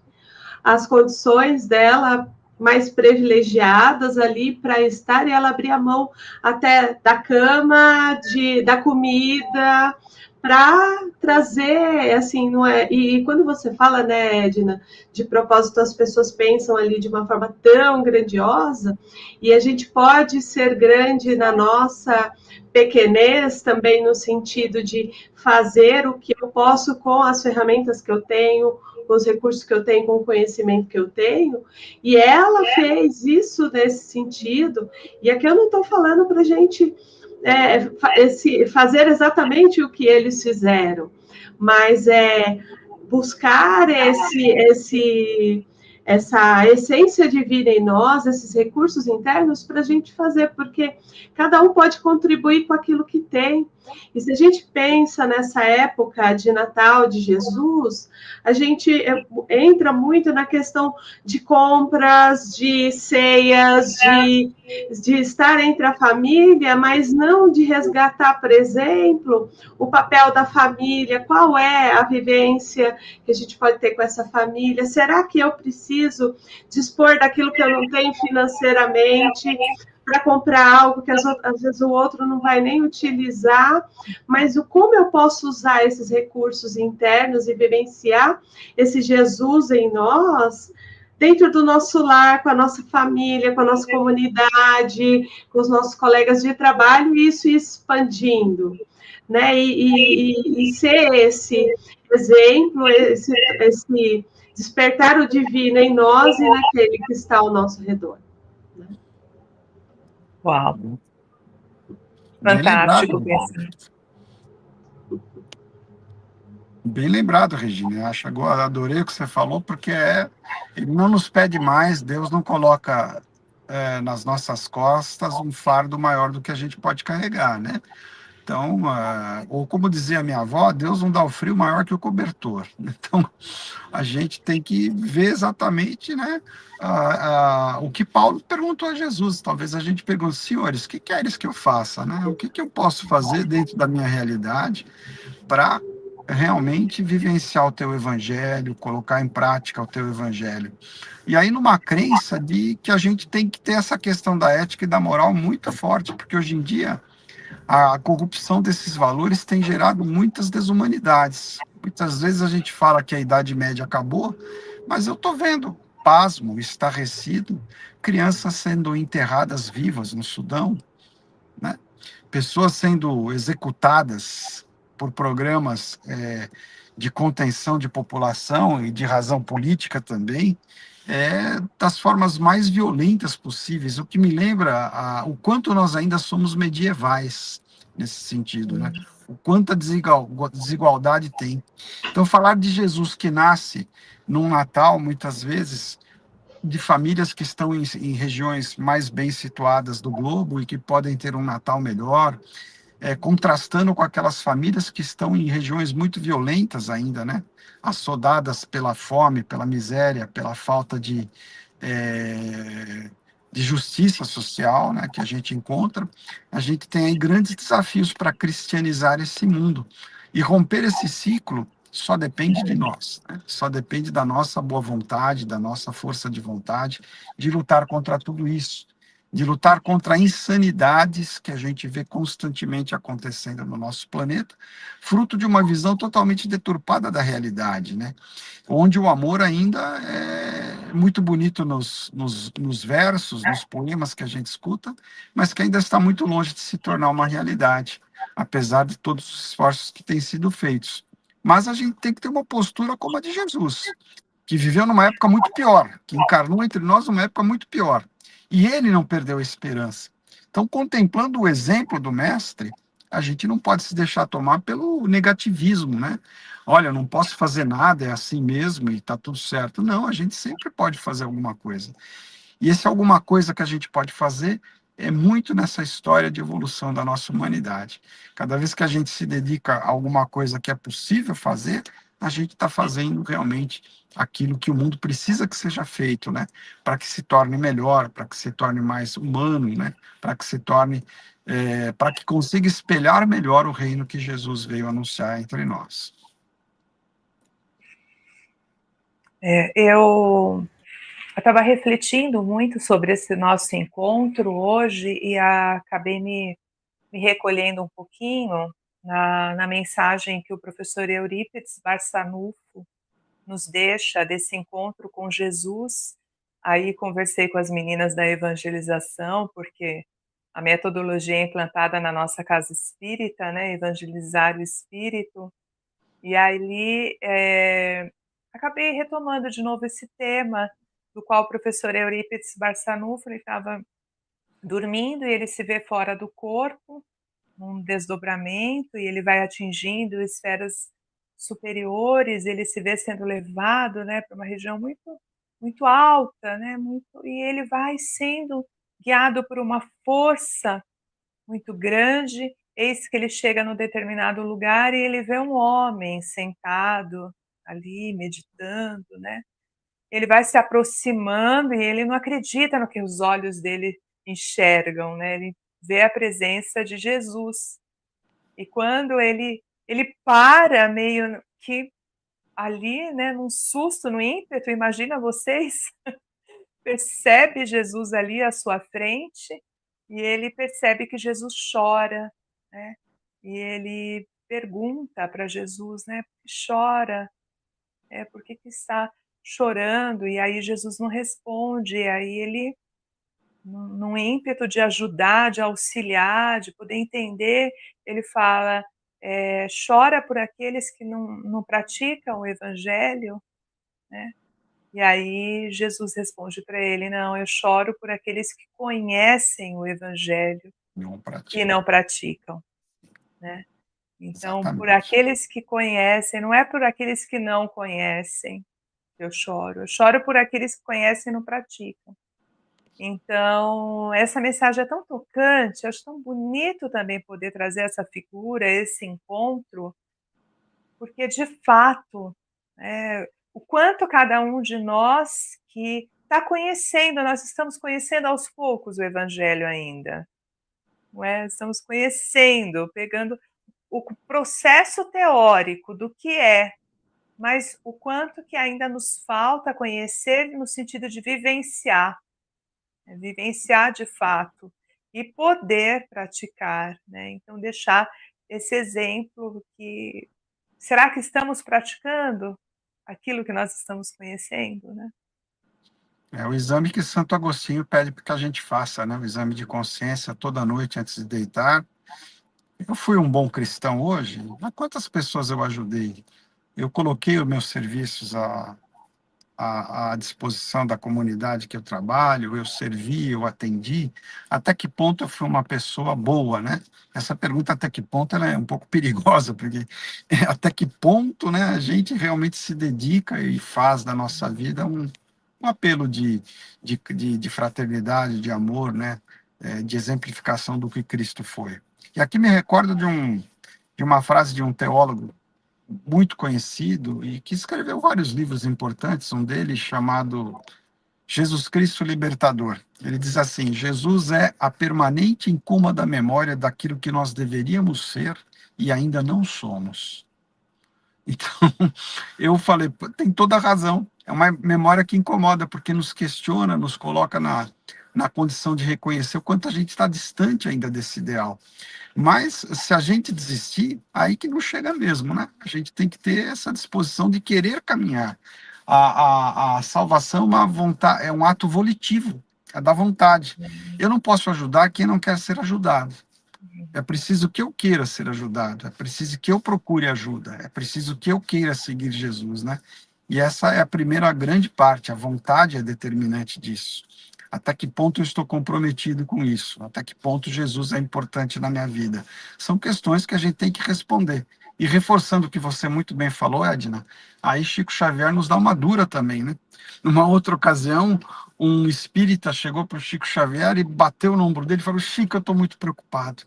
às condições dela mais privilegiadas ali para estar, e ela abria mão até da cama, da comida, para trazer, assim, não é? E quando você fala, né, Edna, de propósito, as pessoas pensam ali de uma forma tão grandiosa, e a gente pode ser grande na nossa pequenez também, no sentido de fazer o que eu posso com as ferramentas que eu tenho, com os recursos que eu tenho, com o conhecimento que eu tenho, e ela fez isso nesse sentido, e aqui eu não estou falando para a gente fazer exatamente o que eles fizeram, mas buscar essa essência divina em nós, esses recursos internos para a gente fazer, porque cada um pode contribuir com aquilo que tem. E se a gente pensa nessa época de Natal de Jesus, a gente entra muito na questão de compras, de ceias, de estar entre a família, mas não de resgatar, por exemplo, o papel da família, qual é a vivência que a gente pode ter com essa família, será que eu preciso dispor daquilo que eu não tenho financeiramente para comprar algo que às vezes o outro não vai nem utilizar, mas como eu posso usar esses recursos internos e vivenciar esse Jesus em nós, dentro do nosso lar, com a nossa família, com a nossa comunidade, com os nossos colegas de trabalho, e isso expandindo, né? E ser esse exemplo, esse despertar o divino em nós e naquele que está ao nosso redor. Uau! Fantástico. Bem lembrado, Regina. Adorei o que você falou, porque ele não nos pede mais, Deus não coloca nas nossas costas um fardo maior do que a gente pode carregar, né? Então, ou como dizia a minha avó, Deus não dá o frio maior que o cobertor. Então, a gente tem que ver exatamente, né, o que Paulo perguntou a Jesus. Talvez a gente pergunte: senhores, o que queres que eu faça? Né? O que eu posso fazer dentro da minha realidade para realmente vivenciar o teu evangelho, colocar em prática o teu evangelho. E aí numa crença de que a gente tem que ter essa questão da ética e da moral muito forte, porque hoje em dia a corrupção desses valores tem gerado muitas desumanidades. Muitas vezes a gente fala que a Idade Média acabou, mas eu estou vendo, pasmo, estarrecido, crianças sendo enterradas vivas no Sudão, né? Pessoas sendo executadas por programas de contenção de população e de razão política também, das formas mais violentas possíveis, o que me lembra o quanto nós ainda somos medievais nesse sentido, né? O quanto a desigualdade tem. Então, falar de Jesus que nasce num Natal, muitas vezes, de famílias que estão em regiões mais bem situadas do globo e que podem ter um Natal melhor, contrastando com aquelas famílias que estão em regiões muito violentas ainda, né? Assodadas pela fome, pela miséria, pela falta de justiça social, né, que a gente encontra. A gente tem aí grandes desafios para cristianizar esse mundo. E romper esse ciclo só depende de nós, né? Só depende da nossa boa vontade, da nossa força de vontade, de lutar contra tudo isso, de lutar contra insanidades que a gente vê constantemente acontecendo no nosso planeta, fruto de uma visão totalmente deturpada da realidade, né? Onde o amor ainda é muito bonito nos versos, nos poemas que a gente escuta, mas que ainda está muito longe de se tornar uma realidade, apesar de todos os esforços que têm sido feitos. Mas a gente tem que ter uma postura como a de Jesus, que viveu numa época muito pior, que encarnou entre nós numa época muito pior. E ele não perdeu a esperança. Então, contemplando o exemplo do mestre, a gente não pode se deixar tomar pelo negativismo, né? Olha, eu não posso fazer nada, é assim mesmo e está tudo certo. Não, a gente sempre pode fazer alguma coisa. E esse alguma coisa que a gente pode fazer é muito nessa história de evolução da nossa humanidade. Cada vez que a gente se dedica a alguma coisa que é possível fazer, a gente está fazendo realmente aquilo que o mundo precisa que seja feito, né? Para que se torne melhor, para que se torne mais humano, né? Para que se torne, para que consiga espelhar melhor o reino que Jesus veio anunciar entre nós. Eu estava refletindo muito sobre esse nosso encontro hoje e acabei me recolhendo um pouquinho na mensagem que o professor Eurípides Barçanufo nos deixa desse encontro com Jesus. Aí conversei com as meninas da evangelização, porque a metodologia é implantada na nossa casa espírita, né, evangelizar o espírito, e ali acabei retomando de novo esse tema, do qual o professor Eurípides Barçanufo estava dormindo e ele se vê fora do corpo, num desdobramento, e ele vai atingindo esferas superiores, ele se vê sendo levado, né, para uma região muito alta, né, e ele vai sendo guiado por uma força muito grande. Eis que ele chega num determinado lugar e ele vê um homem sentado ali, meditando, né? Ele vai se aproximando e ele não acredita no que os olhos dele enxergam, né? Ele vê a presença de Jesus. E quando ele para meio que ali, né, num susto, no ímpeto, imagina vocês, percebe Jesus ali à sua frente e ele percebe que Jesus chora, né? E ele pergunta para Jesus, né, por que chora? Por que está chorando? E aí Jesus não responde, e aí ele, num ímpeto de ajudar, de auxiliar, de poder entender, ele fala, chora por aqueles que não praticam o evangelho, né? E aí Jesus responde para ele, não, eu choro por aqueles que conhecem o evangelho Não e pratica. não praticam, né? Então, por Exatamente. aqueles que conhecem, não é por aqueles que não conhecem que eu choro por aqueles que conhecem e não praticam. Então, essa mensagem é tão tocante, eu acho tão bonito também poder trazer essa figura, esse encontro, porque de fato, o quanto cada um de nós que está conhecendo, nós estamos conhecendo aos poucos o Evangelho ainda, não é? Estamos conhecendo, pegando o processo teórico do que é, mas o quanto que ainda nos falta conhecer no sentido de vivenciar, né? Vivenciar de fato e poder praticar, né? Então, deixar esse exemplo que... Será que estamos praticando aquilo que nós estamos conhecendo, né? É o exame que Santo Agostinho pede para que a gente faça, né? O exame de consciência toda noite antes de deitar. Eu fui um bom cristão hoje? A quantas pessoas eu ajudei? Eu coloquei os meus serviços à disposição da comunidade que eu trabalho, eu servi, eu atendi. Até que ponto eu fui uma pessoa boa, né? Essa pergunta, até que ponto, ela é um pouco perigosa, porque até que ponto, né, a gente realmente se dedica e faz da nossa vida um apelo de fraternidade, de amor, né? De exemplificação do que Cristo foi. E aqui me recordo de uma frase de um teólogo muito conhecido e que escreveu vários livros importantes, um deles chamado Jesus Cristo Libertador. Ele diz assim: Jesus é a permanente e incômoda memória daquilo que nós deveríamos ser e ainda não somos. Então, eu falei, tem toda a razão. É uma memória que incomoda, porque nos questiona, nos coloca na condição de reconhecer o quanto a gente está distante ainda desse ideal. Mas se a gente desistir, aí que não chega mesmo, né? A gente tem que ter essa disposição de querer caminhar. A salvação é uma vontade, é um ato volitivo, é da vontade. Eu não posso ajudar quem não quer ser ajudado. É preciso que eu queira ser ajudado, é preciso que eu procure ajuda, é preciso que eu queira seguir Jesus, né? E essa é a primeira grande parte, a vontade é determinante disso. Até que ponto eu estou comprometido com isso? Até que ponto Jesus é importante na minha vida? São questões que a gente tem que responder. E reforçando o que você muito bem falou, Edna, aí Chico Xavier nos dá uma dura também, né? Numa outra ocasião, um espírita chegou para o Chico Xavier e bateu no ombro dele e falou: Chico, eu estou muito preocupado.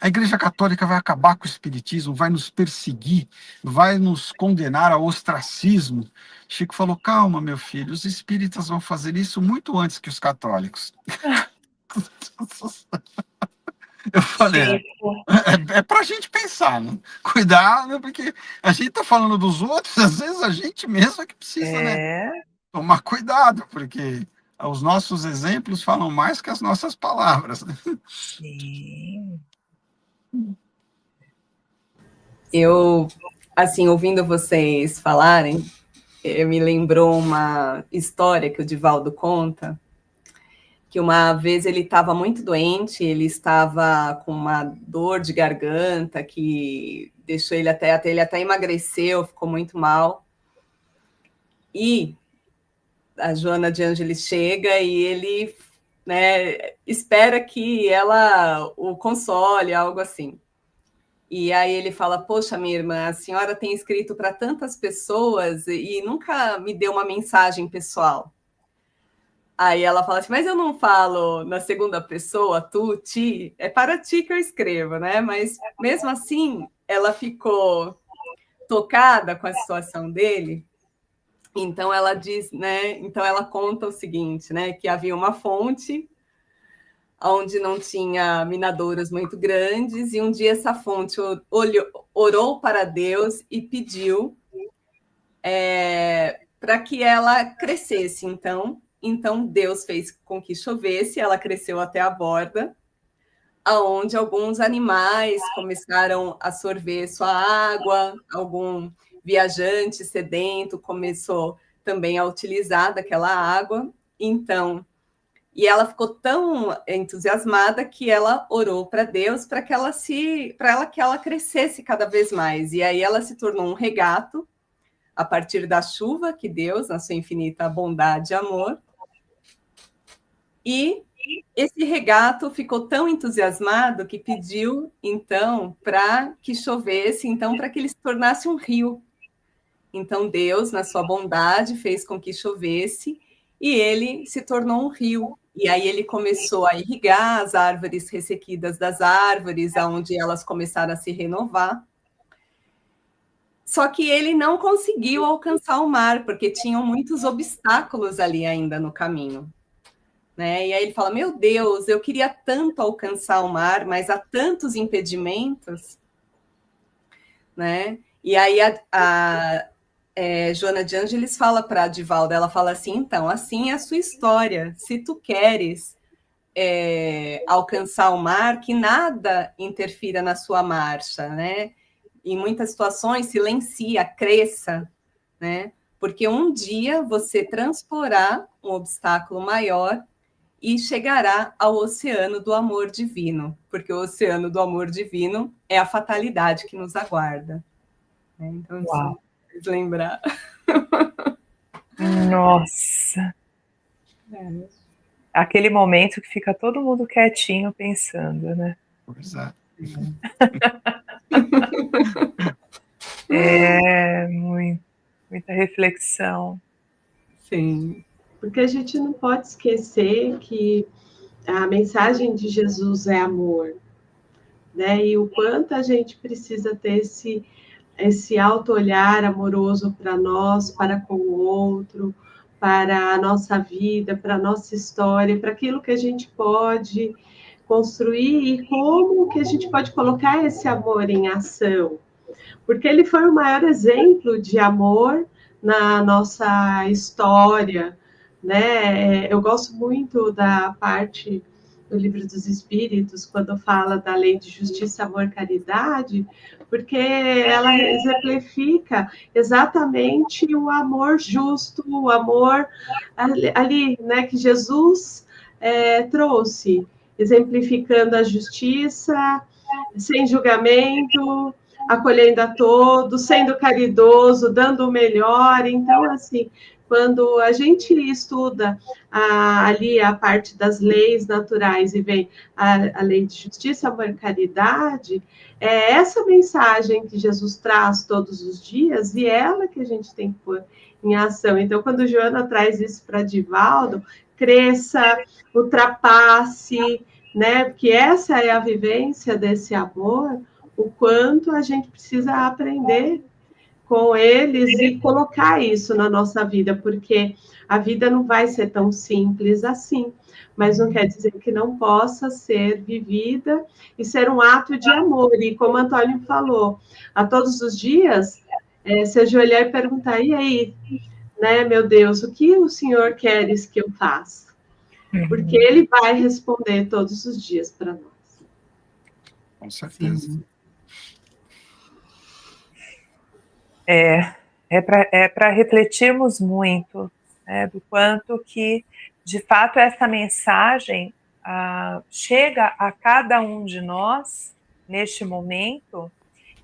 A Igreja Católica vai acabar com o espiritismo, vai nos perseguir, vai nos condenar ao ostracismo. Chico falou: calma, meu filho, os espíritas vão fazer isso muito antes que os católicos. Eu falei, Chico. é para a gente pensar, né? Cuidar, né? Porque a gente está falando dos outros, às vezes a gente mesmo é que precisa, né? Tomar cuidado, porque os nossos exemplos falam mais que as nossas palavras. Né? Sim. Eu, assim, ouvindo vocês falarem, me lembrou uma história que o Divaldo conta, que uma vez ele estava muito doente, ele estava com uma dor de garganta que deixou ele ele até emagreceu, ficou muito mal. E a Joana de Ângeles chega e ele, né, espera que ela o console, algo assim. E aí ele fala: poxa, minha irmã, a senhora tem escrito para tantas pessoas e nunca me deu uma mensagem pessoal. Aí ela fala assim: mas eu não falo na segunda pessoa, tu, ti, é para ti que eu escrevo, né? Mas mesmo assim, ela ficou tocada com a situação dele. Então ela diz, né? Então ela conta o seguinte, né? Que havia uma fonte onde não tinha minadoras muito grandes, e um dia essa fonte orou para Deus e pediu para que ela crescesse. Então Deus fez com que chovesse, ela cresceu até a borda, aonde alguns animais começaram a sorver sua água, algum viajante sedento começou também a utilizar daquela água. Então, e ela ficou tão entusiasmada que ela orou para Deus para que ela crescesse cada vez mais. E aí ela se tornou um regato a partir da chuva que Deus, na sua infinita bondade e amor. E esse regato ficou tão entusiasmado que pediu, então, para que chovesse, então, para que ele se tornasse um rio. Então, Deus, na sua bondade, fez com que chovesse e ele se tornou um rio. E aí ele começou a irrigar as árvores ressequidas das árvores, onde elas começaram a se renovar. Só que ele não conseguiu alcançar o mar, porque tinham muitos obstáculos ali ainda no caminho. Né? E aí ele fala: meu Deus, eu queria tanto alcançar o mar, mas há tantos impedimentos. né? E aí Joana de Ângeles fala para a Divaldo, ela fala assim, então, assim é a sua história. Se tu queres alcançar o mar, que nada interfira na sua marcha, né? Em muitas situações, silencia, cresça, né? Porque um dia você transporá um obstáculo maior e chegará ao oceano do amor divino, porque o oceano do amor divino é a fatalidade que nos aguarda. Então, só para lembrar. Nossa! Aquele momento que fica todo mundo quietinho pensando, né? Pois é. Muita reflexão. Sim. Porque a gente não pode esquecer que a mensagem de Jesus é amor, né? E o quanto a gente precisa ter esse auto-olhar amoroso para nós, para com o outro, para a nossa vida, para a nossa história, para aquilo que a gente pode construir e como que a gente pode colocar esse amor em ação. Porque ele foi o maior exemplo de amor na nossa história, né? Eu gosto muito da parte do Livro dos Espíritos, quando fala da lei de justiça, amor, caridade, porque ela exemplifica exatamente o amor justo, o amor ali, né, que Jesus trouxe, exemplificando a justiça, sem julgamento, acolhendo a todos, sendo caridoso, dando o melhor. Então, assim, quando a gente estuda ali a parte das leis naturais e vem a lei de justiça, amor e caridade, é essa mensagem que Jesus traz todos os dias e ela que a gente tem que pôr em ação. Então, quando Joana traz isso para Divaldo, cresça, ultrapasse, né? Porque essa é a vivência desse amor, o quanto a gente precisa aprender com eles e colocar isso na nossa vida, porque a vida não vai ser tão simples assim, mas não quer dizer que não possa ser vivida e ser um ato de amor. E como o Antônio falou, a todos os dias, se ajoelhar e perguntar, e aí, né, meu Deus, o que o Senhor queres que eu faça? Porque Ele vai responder todos os dias para nós. Com certeza. Sim. É para refletirmos muito, né, do quanto que, de fato, essa mensagem chega a cada um de nós neste momento,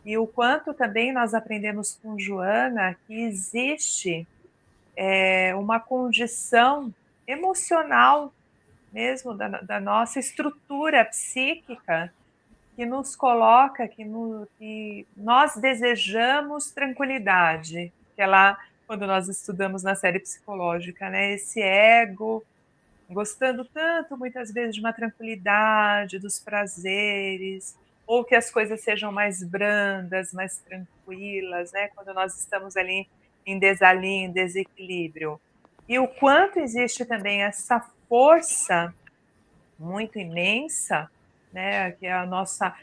e o quanto também nós aprendemos com Joana que existe uma condição emocional mesmo da nossa estrutura psíquica que nos coloca, que nós desejamos tranquilidade, que é lá quando nós estudamos na série psicológica, né? Esse ego gostando tanto, muitas vezes, de uma tranquilidade, dos prazeres, ou que as coisas sejam mais brandas, mais tranquilas, né? Quando nós estamos ali em desalinho, em desequilíbrio. E o quanto existe também essa força muito imensa, né, que é a nossa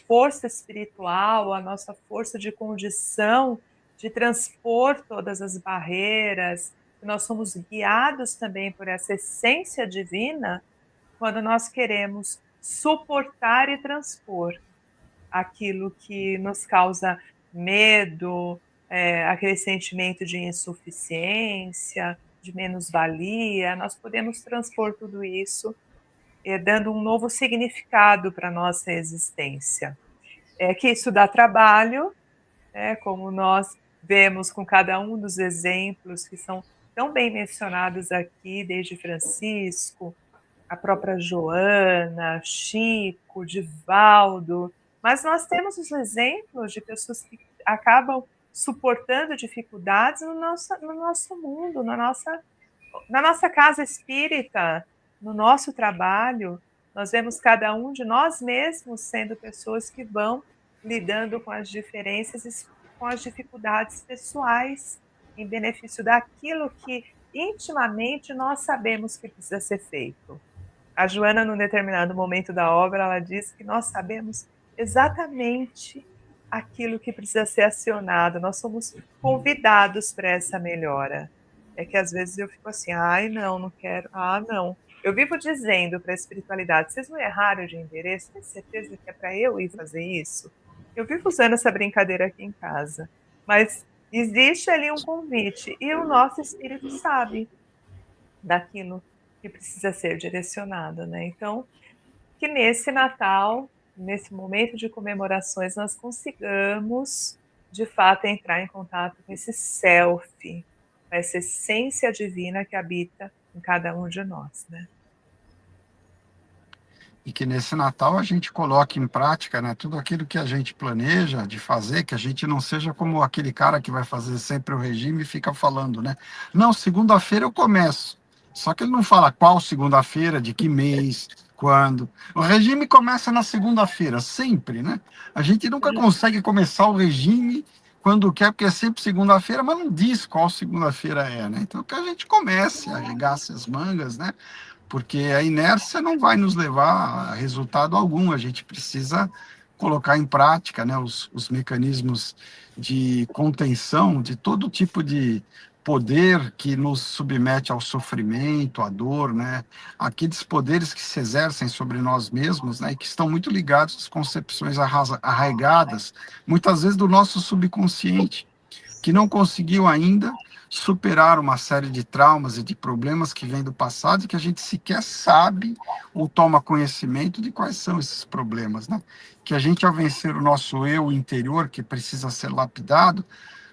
força espiritual, a nossa força de condição de transpor todas as barreiras, que nós somos guiados também por essa essência divina quando nós queremos suportar e transpor aquilo que nos causa medo, aquele sentimento de insuficiência, de menos-valia, nós podemos transpor tudo isso dando um novo significado para a nossa existência. É que isso dá trabalho, né, como nós vemos com cada um dos exemplos que são tão bem mencionados aqui, desde Francisco, a própria Joana, Chico, Divaldo, mas nós temos os exemplos de pessoas que acabam suportando dificuldades no nosso mundo, na nossa casa espírita, no nosso trabalho. Nós vemos cada um de nós mesmos sendo pessoas que vão lidando com as diferenças e com as dificuldades pessoais em benefício daquilo que intimamente nós sabemos que precisa ser feito. A Joana, num determinado momento da obra, ela diz que nós sabemos exatamente aquilo que precisa ser acionado, nós somos convidados para essa melhora. É que às vezes eu fico assim: "Ai não, não quero. Ah, não". Eu vivo dizendo para a espiritualidade: "Vocês não erraram de endereço? Tem certeza que é para eu ir fazer isso?". Eu vivo usando essa brincadeira aqui em casa, mas existe ali um convite e o nosso espírito sabe daquilo que precisa ser direcionado, né. Então, que nesse Natal, nesse momento de comemorações, nós consigamos, de fato, entrar em contato com esse self, com essa essência divina que habita em cada um de nós, né. E que nesse Natal a gente coloque em prática, né, tudo aquilo que a gente planeja de fazer, que a gente não seja como aquele cara que vai fazer sempre o regime e fica falando, né? Não, segunda-feira eu começo. Só que ele não fala qual segunda-feira, de que mês, quando. O regime começa na segunda-feira, sempre, né? A gente nunca consegue começar o regime quando quer, porque é sempre segunda-feira, mas não diz qual segunda-feira é, né? Então que a gente comece, arregace as mangas, né? Porque a inércia não vai nos levar a resultado algum. A gente precisa colocar em prática, né, os mecanismos de contenção de todo tipo de poder que nos submete ao sofrimento, à dor, né, aqueles poderes que se exercem sobre nós mesmos, né, e que estão muito ligados às concepções arraigadas, muitas vezes do nosso subconsciente, que não conseguiu ainda superar uma série de traumas e de problemas que vêm do passado e que a gente sequer sabe ou toma conhecimento de quais são esses problemas, né? Que a gente, ao vencer o nosso eu interior, que precisa ser lapidado,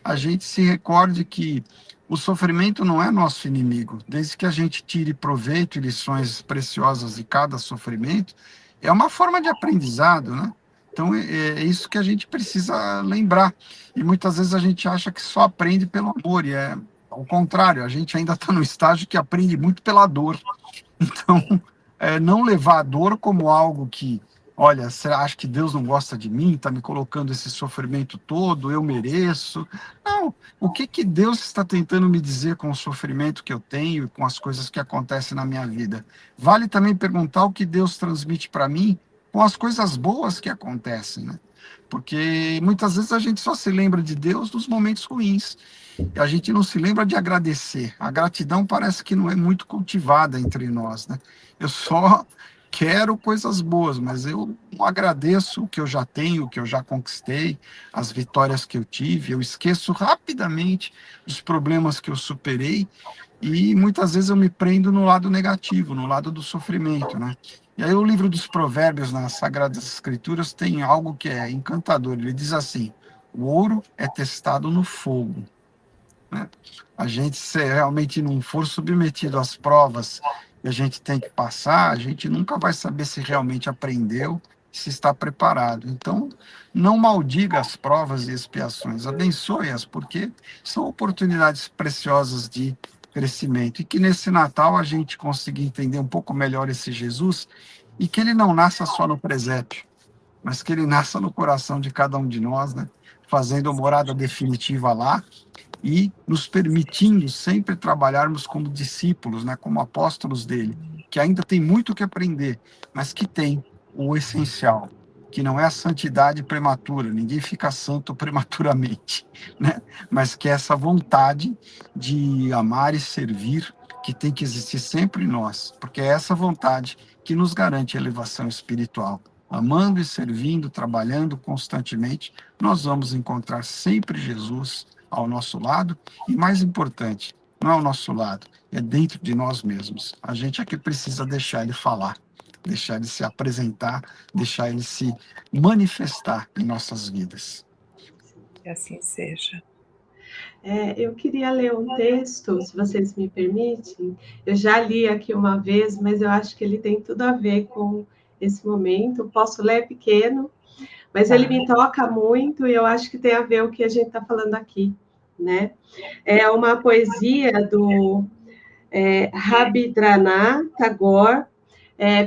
a gente se recorde que o sofrimento não é nosso inimigo. Desde que a gente tire proveito e lições preciosas de cada sofrimento, é uma forma de aprendizado, né? Então, é isso que a gente precisa lembrar. E muitas vezes a gente acha que só aprende pelo amor, e é ao contrário, a gente ainda está no estágio que aprende muito pela dor. Então, não levar a dor como algo que, olha, você acha que Deus não gosta de mim, está me colocando esse sofrimento todo, eu mereço. Não, o que que Deus está tentando me dizer com o sofrimento que eu tenho e com as coisas que acontecem na minha vida? Vale também perguntar o que Deus transmite para mim com as coisas boas que acontecem, né? Porque muitas vezes a gente só se lembra de Deus nos momentos ruins. E a gente não se lembra de agradecer. A gratidão parece que não é muito cultivada entre nós, né? Eu só quero coisas boas, mas eu não agradeço o que eu já tenho, o que eu já conquistei, as vitórias que eu tive. Eu esqueço rapidamente os problemas que eu superei e muitas vezes eu me prendo no lado negativo, no lado do sofrimento, né? E aí o livro dos Provérbios nas Sagradas Escrituras tem algo que é encantador. Ele diz assim: o ouro é testado no fogo, né? A gente, se realmente não for submetido às provas que a gente tem que passar, a gente nunca vai saber se realmente aprendeu, se está preparado. Então, não maldiga as provas e expiações, abençoe-as, porque são oportunidades preciosas de crescimento. E que nesse Natal a gente consiga entender um pouco melhor esse Jesus e que ele não nasça só no presépio, mas que ele nasça no coração de cada um de nós, né? Fazendo morada definitiva lá e nos permitindo sempre trabalharmos como discípulos, né, como apóstolos dele, que ainda tem muito que aprender, mas que tem o essencial, que não é a santidade prematura, ninguém fica santo prematuramente, né, mas que é essa vontade de amar e servir que tem que existir sempre em nós, porque é essa vontade que nos garante a elevação espiritual. Amando e servindo, trabalhando constantemente, nós vamos encontrar sempre Jesus ao nosso lado, e mais importante, não é ao nosso lado, é dentro de nós mesmos. A gente é que precisa deixar ele falar, deixar ele se apresentar, deixar ele se manifestar em nossas vidas. Que assim seja. Eu queria ler um texto, se vocês me permitem. Eu já li aqui uma vez, mas eu acho que ele tem tudo a ver com esse momento. Posso ler, é pequeno, mas ele me toca muito e eu acho que tem a ver com o que a gente está falando aqui, né? É uma poesia do Rabindranath Tagore,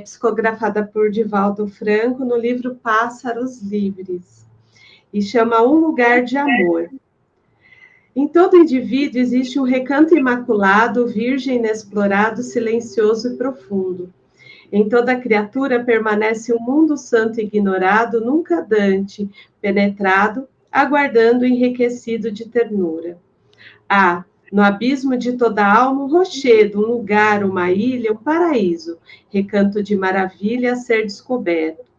psicografada por Divaldo Franco, no livro Pássaros Livres, e chama Um Lugar de Amor. Em todo indivíduo existe um recanto imaculado, virgem, inexplorado, silencioso e profundo. Em toda criatura permanece um mundo santo ignorado, nunca dante, penetrado, aguardando enriquecido de ternura. Há, no abismo de toda alma, um rochedo, um lugar, uma ilha, um paraíso, recanto de maravilha a ser descoberto.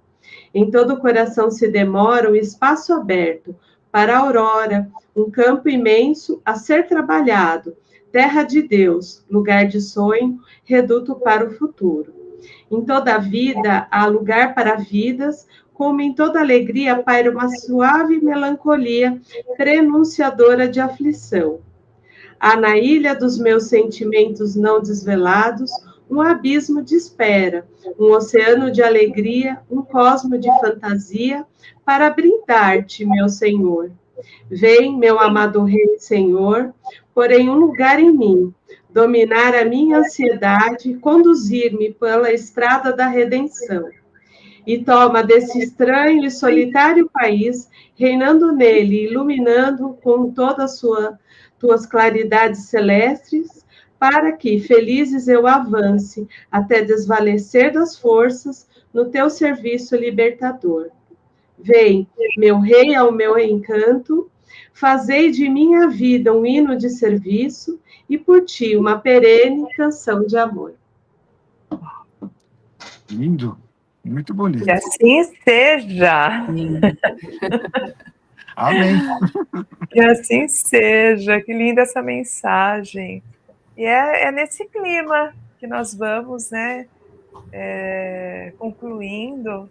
Em todo o coração se demora um espaço aberto para a aurora, um campo imenso a ser trabalhado, terra de Deus, lugar de sonho, reduto para o futuro. Em toda a vida há lugar para vidas, como em toda alegria paira uma suave melancolia, prenunciadora de aflição. Há na ilha dos meus sentimentos não desvelados um abismo de espera, um oceano de alegria, um cosmo de fantasia, para brindar-te, meu Senhor. Vem, meu amado Rei Senhor, porém um lugar em mim, dominar a minha ansiedade, conduzir-me pela estrada da redenção. E toma desse estranho e solitário país, reinando nele, iluminando com todas tuas claridades celestes, para que, felizes, eu avance, até desvalecer das forças, no teu serviço libertador. Vem, meu Rei, ao meu encanto, fazei de minha vida um hino de serviço, e por ti uma perene canção de amor. Lindo, muito bonito. Que assim seja. Amém. Que assim seja. Que linda essa mensagem. E é nesse clima que nós vamos, né, concluindo,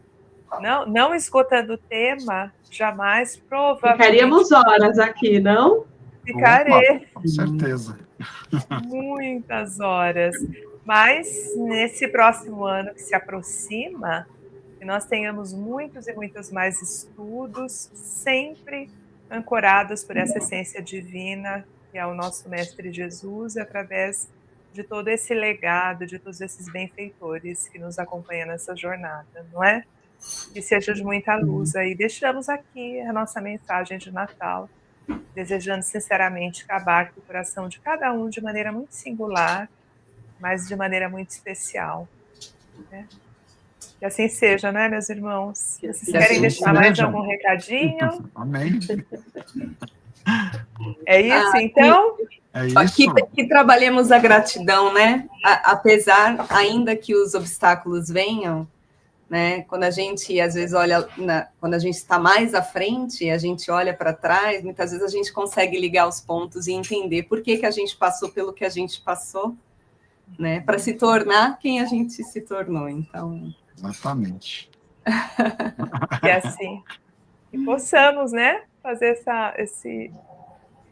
não esgotando o tema, jamais, provavelmente. Ficaríamos horas aqui, não? Ficarei. Opa, com certeza. Muitas horas. Mas nesse próximo ano que se aproxima, que nós tenhamos muitos e muitos mais estudos, sempre ancorados por essa essência divina, que é o nosso Mestre Jesus, e através de todo esse legado, de todos esses benfeitores que nos acompanham nessa jornada, não é? Que seja de muita luz aí. Deixamos aqui a nossa mensagem de Natal, desejando sinceramente que abarque o coração de cada um de maneira muito singular, mas de maneira muito especial, né? Que assim seja, né, meus irmãos? Vocês querem assim deixar mais seja. algum recadinho? Amém. É isso, então? É isso. Que trabalhemos a gratidão, né? Apesar, ainda que os obstáculos venham, né? Quando a gente, às vezes, olha, quando a gente está mais à frente, a gente olha para trás, muitas vezes a gente consegue ligar os pontos e entender por que a gente passou pelo que a gente passou, né? Para se tornar quem a gente se tornou, então... Exatamente. E assim, que possamos, né, fazer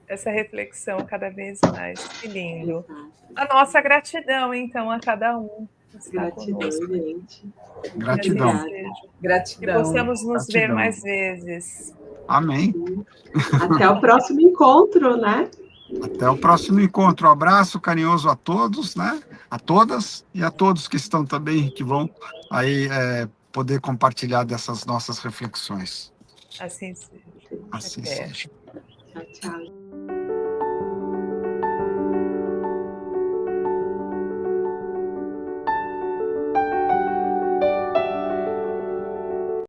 essa reflexão cada vez mais. Que lindo. A nossa gratidão, então, a cada um que está Gratidão, conosco. gente. Gratidão. Que assim seja. Gratidão. Que possamos nos ver Gratidão. mais vezes. Amém. Até o próximo encontro, né? Até o próximo encontro. Um abraço carinhoso a todos, né? A todas e a todos que estão também, que vão aí poder compartilhar dessas nossas reflexões. Assim seja. Assim Até. seja. Tchau, tchau.